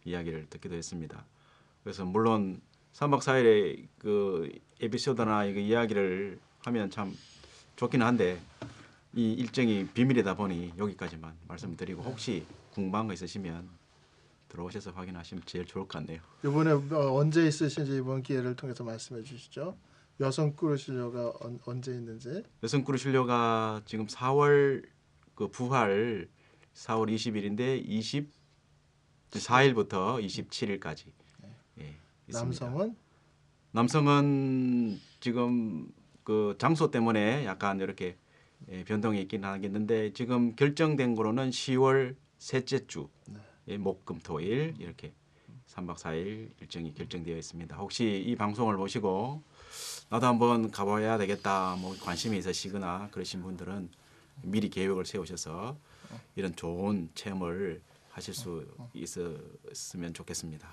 이야기를 듣기도 했습니다. 그래서 물론 3박 4일의 그 에피소드나 이야기를 하면 참 좋기는 한데 이 일정이 비밀이다 보니 여기까지만 말씀드리고 혹시 궁금한 거 있으시면 들어오셔서 확인하시면 제일 좋을 것 같네요. 이번에 언제 있으신지 이번 기회를 통해서 말씀해 주시죠. 여성 꾸르실려가 언제 있는지. 여성 꾸르실려가 지금 4월 그 부활 4월 20일인데 24일부터 27일까지 예, 있습니다. 남성은 지금 그 장소 때문에 약간 이렇게 변동이 있긴 하겠는데 지금 결정된 거로는 10월 셋째 주 목금토일 이렇게 3박 4일 일정이 결정되어 있습니다. 혹시 이 방송을 보시고 나도 한번 가봐야 되겠다 뭐 관심이 있으시거나 그러신 분들은 미리 계획을 세우셔서 이런 좋은 체험을 하실 수 있었으면 좋겠습니다.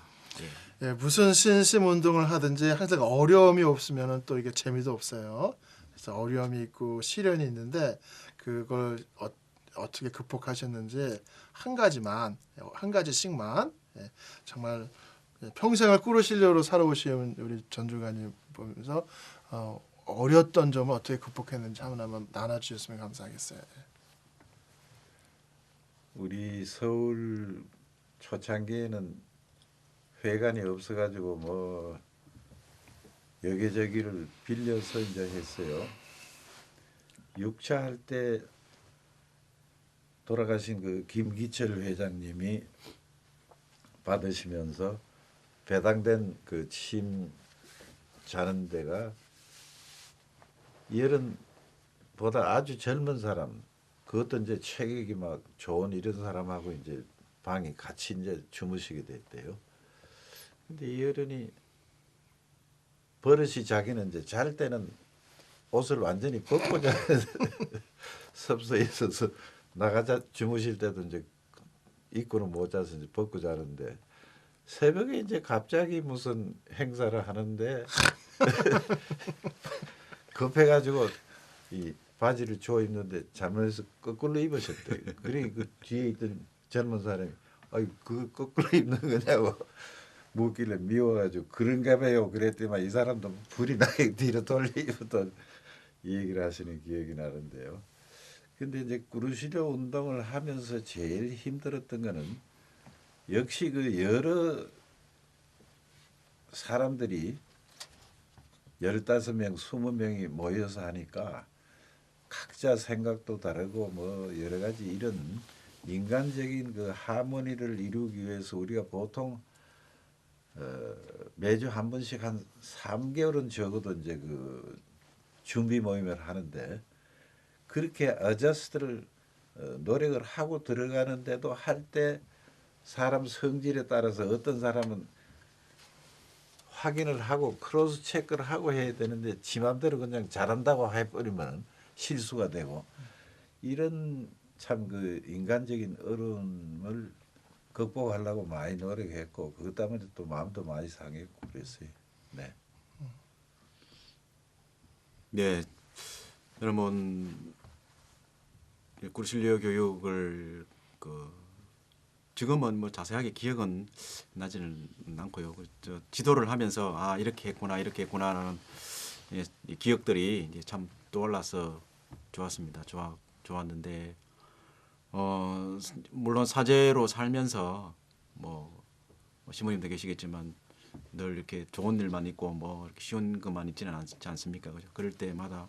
예. 예, 무슨 신심 운동을 하든지 항상 어려움이 없으면 또 이게 재미도 없어요. 그래서 어려움이 있고 시련이 있는데 그걸 어떻게 극복하셨는지 한 가지씩만 정말 평생을 꾸르실려로 살아오신 우리 전주관님 보면서 어렸던 점을 어떻게 극복했는지 하나만 나눠주셨으면 감사하겠어요. 우리 서울 초창기에는 회관이 없어가지고 뭐 여기저기를 빌려서 이제 했어요. 6차 할 때 돌아가신 그 김기철 회장님이 받으시면서 배당된 그 침 자는 데가 여른보다 아주 젊은 사람, 그것도 이제 체격이 막 좋은 이런 사람하고 이제 방이 같이 이제 주무시게 됐대요. 근데 이 어른이 버릇이 자기는 이제 잘 때는 옷을 완전히 벗고 자는 섭서에 있어서 나가자 주무실 때도 이제 입고는 못 자서 이제 벗고 자는데 새벽에 이제 갑자기 무슨 행사를 하는데 급해가지고 이 바지를 주워 입는데 잘못해서 거꾸로 입으셨대. 그래 그 뒤에 있던 젊은 사람이 아이 그 거꾸로 입는 거냐고 묻길래 미워가지고 그런가 봐요. 그랬더니 이 사람도 불이 나게 뒤로 돌리고도 이 얘기를 하시는 기억이 나는데요. 근데 이제 꾸르시려 운동을 하면서 제일 힘들었던 거는 역시 그 여러 사람들이 15명, 20명이 모여서 하니까 각자 생각도 다르고 뭐 여러 가지 이런 인간적인 그 하모니를 이루기 위해서 우리가 보통 매주 한 번씩 한 3개월은 적어도 이제 그 준비 모임을 하는데 그렇게 어저스트를 노력을 하고 들어가는데도 할 때 사람 성질에 따라서 어떤 사람은 확인을 하고 크로스 체크를 하고 해야 되는데 지 맘대로 그냥 잘한다고 해버리면 실수가 되고 이런 참 그 인간적인 어려움을 극복하려고 많이 노력했고 그것 때문에 또 마음도 많이 상했고 그랬어요. 네. 네, 여러분 꾸르실려 교육을 지금은 뭐 자세하게 기억은 나지는 않고요. 저 지도를 하면서 아 이렇게 했구나라는 이 기억들이 이제 참 떠올라서 좋았습니다. 좋았는데 물론 사제로 살면서 뭐 시모님도 계시겠지만 늘 이렇게 좋은 일만 있고 뭐 이렇게 쉬운 것만 있지는 않지 않습니까? 그죠? 그럴 때마다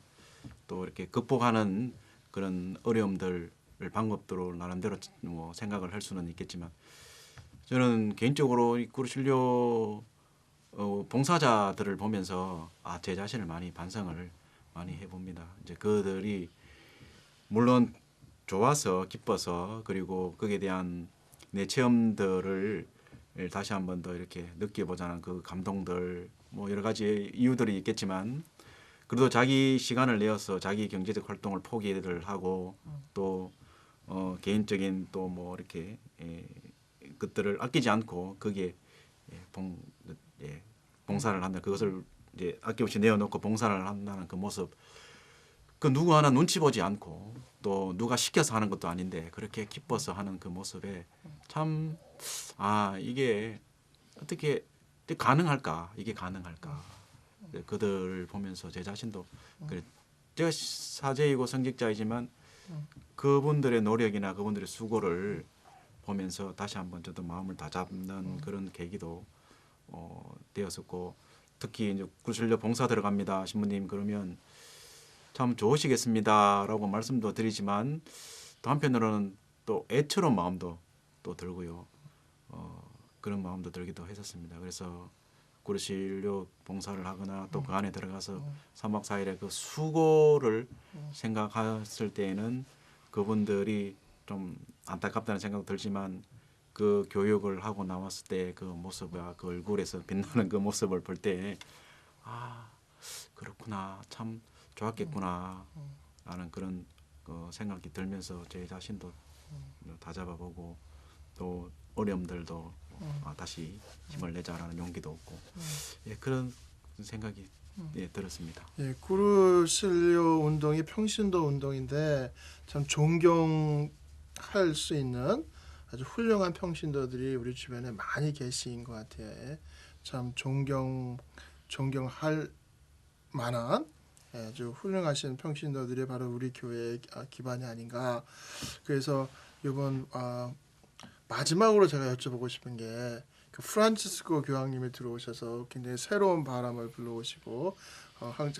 또 이렇게 극복하는 그런 어려움들 방법들로 나름대로 뭐 생각을 할 수는 있겠지만 저는 개인적으로 이 꾸르실려 봉사자들을 보면서 제 자신을 많이 반성을 많이 해봅니다. 이제 그들이 물론 좋아서 기뻐서 그리고 거기에 대한 내 체험들을 다시 한번 더 이렇게 느껴보자는 그 감동들 뭐 여러 가지 이유들이 있겠지만 그래도 자기 시간을 내어서 자기 경제적 활동을 포기를 하고 또 개인적인 또 뭐 이렇게 것들을 아끼지 않고 거기에 봉사를 한다. 그것을 이제 아낌없이 내어놓고 봉사를 한다는 그 모습. 그 누구 하나 눈치 보지 않고 또 누가 시켜서 하는 것도 아닌데 그렇게 기뻐서 하는 그 모습에 참 이게 어떻게 가능할까? 이게 가능할까? 그들을 보면서 제 자신도 그래. 제가 사제이고 성직자이지만 그분들의 노력이나 그분들의 수고를 보면서 다시 한번 저도 마음을 다잡는 그런 계기도 되었었고, 특히 이제 구슬려 봉사 들어갑니다 신부님 그러면 참 좋으시겠습니다라고 말씀도 드리지만 또 한편으로는 또 애처로운 마음도 또 들고요. 그런 마음도 들기도 했었습니다. 그래서 구르실료 봉사를 하거나 또 그 안에 들어가서 3박 4일의 그 수고를 생각했을 때에는 그분들이 좀 안타깝다는 생각도 들지만 그 교육을 하고 나왔을 때 그 모습과 그 얼굴에서 빛나는 그 모습을 볼 때 아 그렇구나 참 좋았겠구나 라는 그런 생각이 들면서 제 자신도 다잡아보고 또 어려움들도 다시 힘을 내자라는 용기도 얻고 예, 그런 생각이 예, 들었습니다. 예, 구르실료 운동이 평신도 운동인데 참 존경할 수 있는 아주 훌륭한 평신도들이 우리 주변에 많이 계신 것 같아요. 예. 참 존경할 만한 아주 훌륭하신 평신도들이 바로 우리 교회의 기반이 아닌가. 그래서 이번 마지막으로 제가 여쭤보고 싶은 게 그 프란치스코 교황님이 들어오셔서 굉장히 새로운 바람을 불러오시고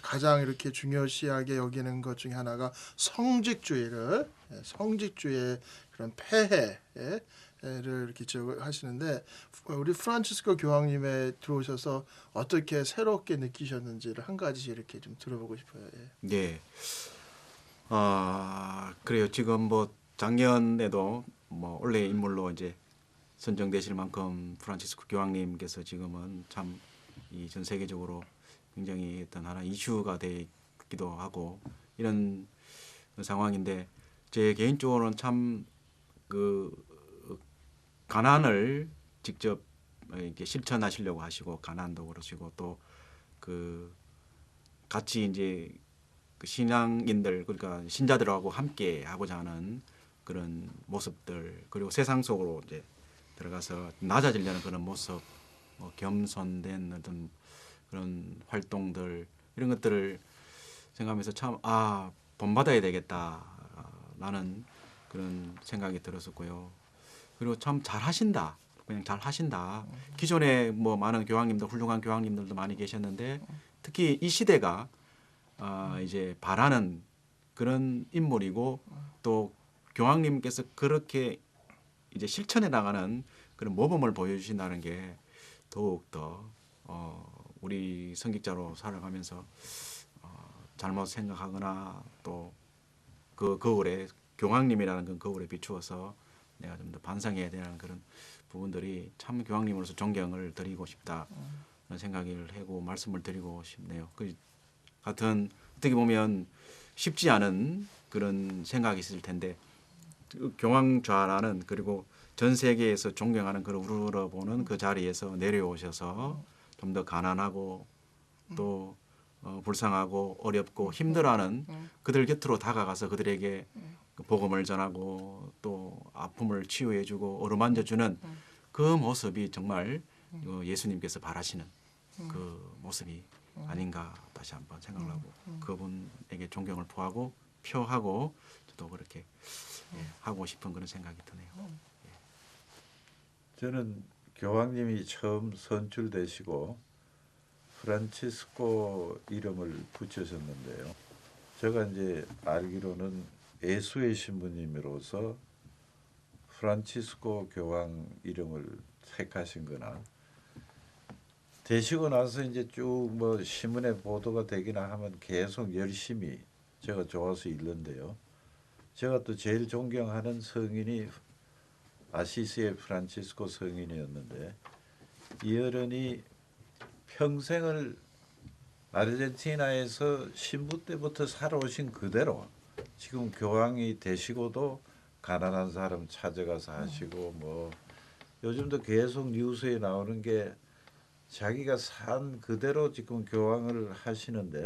가장 이렇게 중요시하게 여기는 것 중에 하나가 성직주의의 그런 폐해를 이렇게 하시는데 우리 프란치스코 교황님에 들어오셔서 어떻게 새롭게 느끼셨는지를 한 가지 이렇게 좀 들어보고 싶어요. 예. 예. 그래요. 지금 뭐 작년에도 뭐 원래 인물로 이제 선정되실 만큼 프란치스코 교황님께서 지금은 참 이 전 세계적으로 굉장히 어떤 하나 이슈가 되기도 하고 이런 상황인데 제 개인적으로는 참 그 가난을 직접 이렇게 실천하시려고 하시고 가난도 그러시고 또 그 같이 이제 그 신앙인들 그러니까 신자들하고 함께 하고자 하는 그런 모습들 그리고 세상 속으로 이제 들어가서 낮아지려는 그런 모습, 겸손된 어떤 그런 활동들 이런 것들을 생각하면서 참 본받아야 되겠다라는 그런 생각이 들었었고요. 그리고 참 잘하신다, 그냥 잘하신다. 기존에 뭐 많은 교황님들, 훌륭한 교황님들도 많이 계셨는데 특히 이 시대가 이제 바라는 그런 인물이고 또 교황님께서 그렇게 이제 실천해 나가는 그런 모범을 보여주신다는 게 더욱 더 우리 성직자로 살아가면서 잘못 생각하거나 또 그 거울에 교황님이라는 그 거울에 비추어서 내가 좀 더 반성해야 되는 그런 부분들이 참 교황님으로서 존경을 드리고 싶다는 생각을 하고 말씀을 드리고 싶네요. 그 같은 어떻게 보면 쉽지 않은 그런 생각이 있을 텐데 교황좌라는 그리고 전 세계에서 존경하는 그를 우러러보는 그 자리에서 내려오셔서 좀 더 가난하고 또 불쌍하고 어렵고 힘들어하는 그들 곁으로 다가가서 그들에게 복음을 전하고 또 아픔을 치유해주고 어루만져주는 그 모습이 정말 예수님께서 바라시는 그 모습이 아닌가 다시 한번 생각을 하고 그분에게 존경을 표하고 저도 그렇게 하고 싶은 그런 생각이 드네요. 저는 교황님이 처음 선출되시고 프란치스코 이름을 붙여셨는데요. 제가 이제 알기로는 예수의 신부님으로서 프란치스코 교황 이름을 택하신 거나 되시고 나서 이제 쭉 뭐 신문에 보도가 되기나 하면 계속 열심히 제가 좋아서 읽는데요. 제가 또 제일 존경하는 성인이 아시시의 프란치스코 성인이었는데 이 어른이 평생을 아르헨티나에서 신부 때부터 살아오신 그대로 지금 교황이 되시고도 가난한 사람 찾아가서 하시고 뭐 요즘도 계속 뉴스에 나오는 게 자기가 산 그대로 지금 교황을 하시는데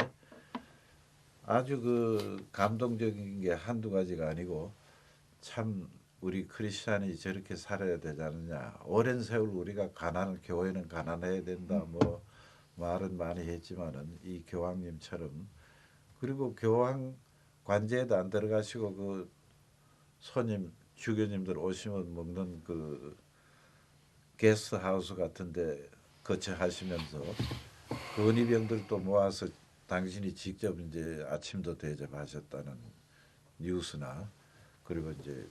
아주 그 감동적인 게 한두 가지가 아니고 참 우리 크리스찬이 저렇게 살아야 되지 않느냐. 오랜 세월 우리가 교회는 가난해야 된다. 뭐 말은 많이 했지만은 이 교황님처럼 그리고 교황 관제에도 안 들어가시고 그 손님 주교님들 오시면 먹는 그 게스트하우스 같은데 거처하시면서 근위병들도 모아서 당신이 직접 이제 아침도 대접하셨다는 뉴스나 그리고 이제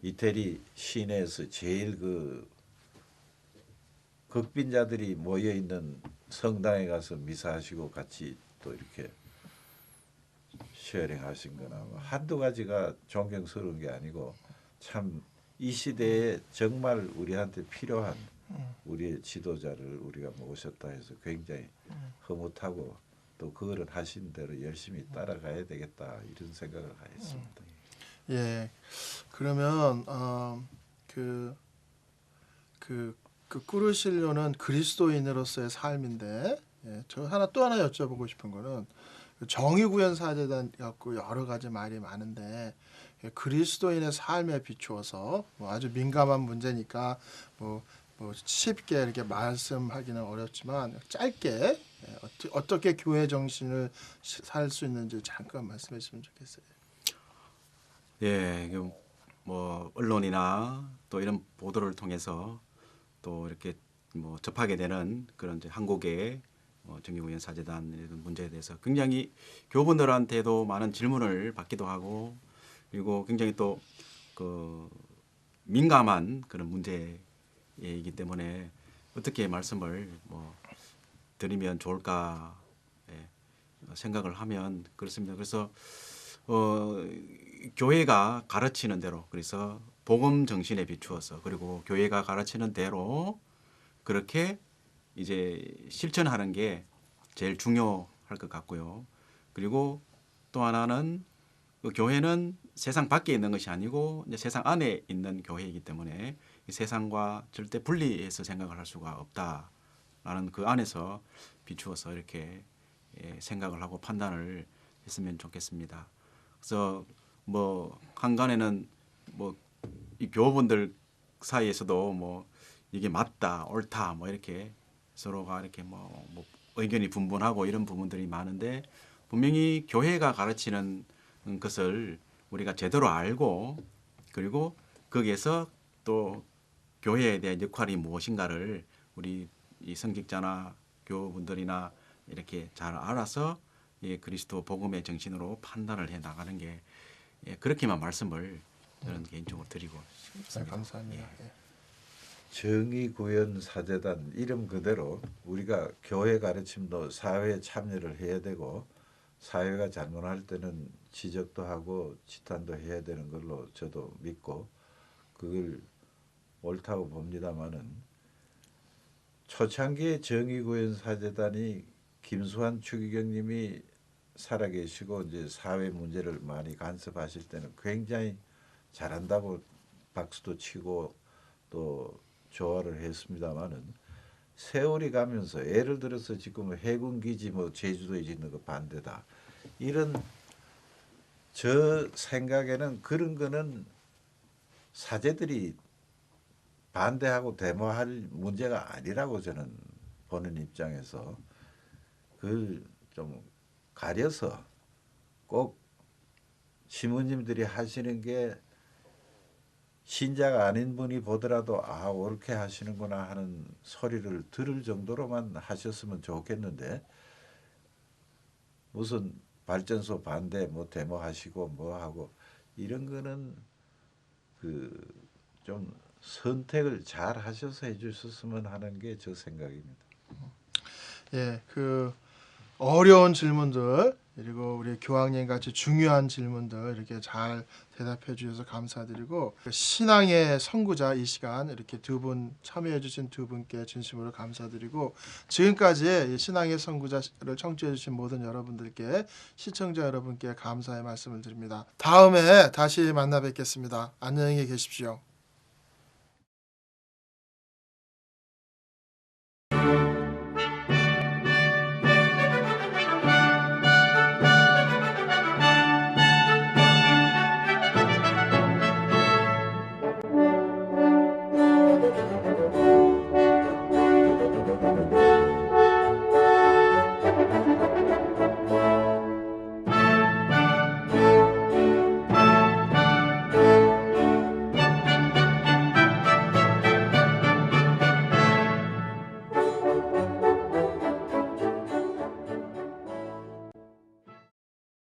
이태리 시내에서 제일 그 극빈자들이 모여 있는 성당에 가서 미사하시고 같이 또 이렇게 쉐어링하신 거나 뭐 한두 가지가 존경스러운 게 아니고 참 이 시대에 정말 우리한테 필요한 우리의 지도자를 우리가 모셨다 해서 굉장히 흐뭇하고 또 그거를 하신 대로 열심히 따라가야 되겠다 이런 생각을 하였습니다. 예, 그러면 그 꾸르실료는 그리스도인으로서의 삶인데, 예, 저 또 하나 여쭤보고 싶은 거는 정의구현사재단 갖고 여러 가지 말이 많은데 그리스도인의 삶에 비추어서 뭐 아주 민감한 문제니까 뭐 쉽게 이렇게 말씀하기는 어렵지만 짧게 예, 어떻게 교회 정신을 살 수 있는지 잠깐 말씀해 주시면 좋겠어요. 예, 뭐 언론이나 또 이런 보도를 통해서 또 이렇게 뭐 접하게 되는 그런 이제 한국의 정의구현사재단 이런 문제에 대해서 굉장히 교우분들한테도 많은 질문을 받기도 하고 그리고 굉장히 또 그 민감한 그런 문제이기 때문에 어떻게 말씀을 뭐 드리면 좋을까 생각을 하면 그렇습니다. 그래서 교회가 가르치는 대로 그래서 복음 정신에 비추어서 그리고 교회가 가르치는 대로 그렇게 이제 실천하는 게 제일 중요할 것 같고요. 그리고 또 하나는 그 교회는 세상 밖에 있는 것이 아니고 이제 세상 안에 있는 교회이기 때문에 이 세상과 절대 분리해서 생각을 할 수가 없다라는 그 안에서 비추어서 이렇게 생각을 하고 판단을 했으면 좋겠습니다. 그래서 뭐 한간에는 뭐 이 교우분들 사이에서도 뭐 이게 맞다, 옳다, 뭐 이렇게 서로가 이렇게 뭐 의견이 분분하고 이런 부분들이 많은데 분명히 교회가 가르치는 것을 우리가 제대로 알고 그리고 거기에서 또 교회에 대한 역할이 무엇인가를 우리 이 성직자나 교우분들이나 이렇게 잘 알아서 그리스도 복음의 정신으로 판단을 해 나가는 게 그렇게만 말씀을 저는 개인적으로 드리고 싶습니다. 감사합니다. 예. 정의구현사재단 이름 그대로 우리가 교회 가르침도 사회에 참여를 해야 되고 사회가 잘못할 때는 지적도 하고 지탄도 해야 되는 걸로 저도 믿고 그걸 옳다고 봅니다마는 초창기에 정의구현사재단이 김수환 추기경님이 살아계시고 이제 사회 문제를 많이 간섭하실 때는 굉장히 잘한다고 박수도 치고 또 조화를 했습니다마는 세월이 가면서 예를 들어서 지금 해군기지 뭐 제주도에 짓는 거 반대다 이런 저 생각에는 그런 거는 사제들이 반대하고 데모할 문제가 아니라고 저는 보는 입장에서 그걸 좀 가려서 꼭 시무님들이 하시는 게 신자가 아닌 분이 보더라도 아 옳게 하시는구나 하는 소리를 들을 정도로만 하셨으면 좋겠는데 무슨 발전소 반대 뭐 데모하시고 뭐 하고 이런 거는 그 좀 선택을 잘 하셔서 해주셨으면 하는 게 저 생각입니다. 예, 그 어려운 질문들 그리고 우리 교황님 같이 중요한 질문들 이렇게 잘 대답해 주셔서 감사드리고 신앙의 선구자 이 시간 이렇게 두 분 참여해 주신 두 분께 진심으로 감사드리고 지금까지 이 신앙의 선구자를 청취해 주신 모든 여러분들께 시청자 여러분께 감사의 말씀을 드립니다. 다음에 다시 만나 뵙겠습니다. 안녕히 계십시오.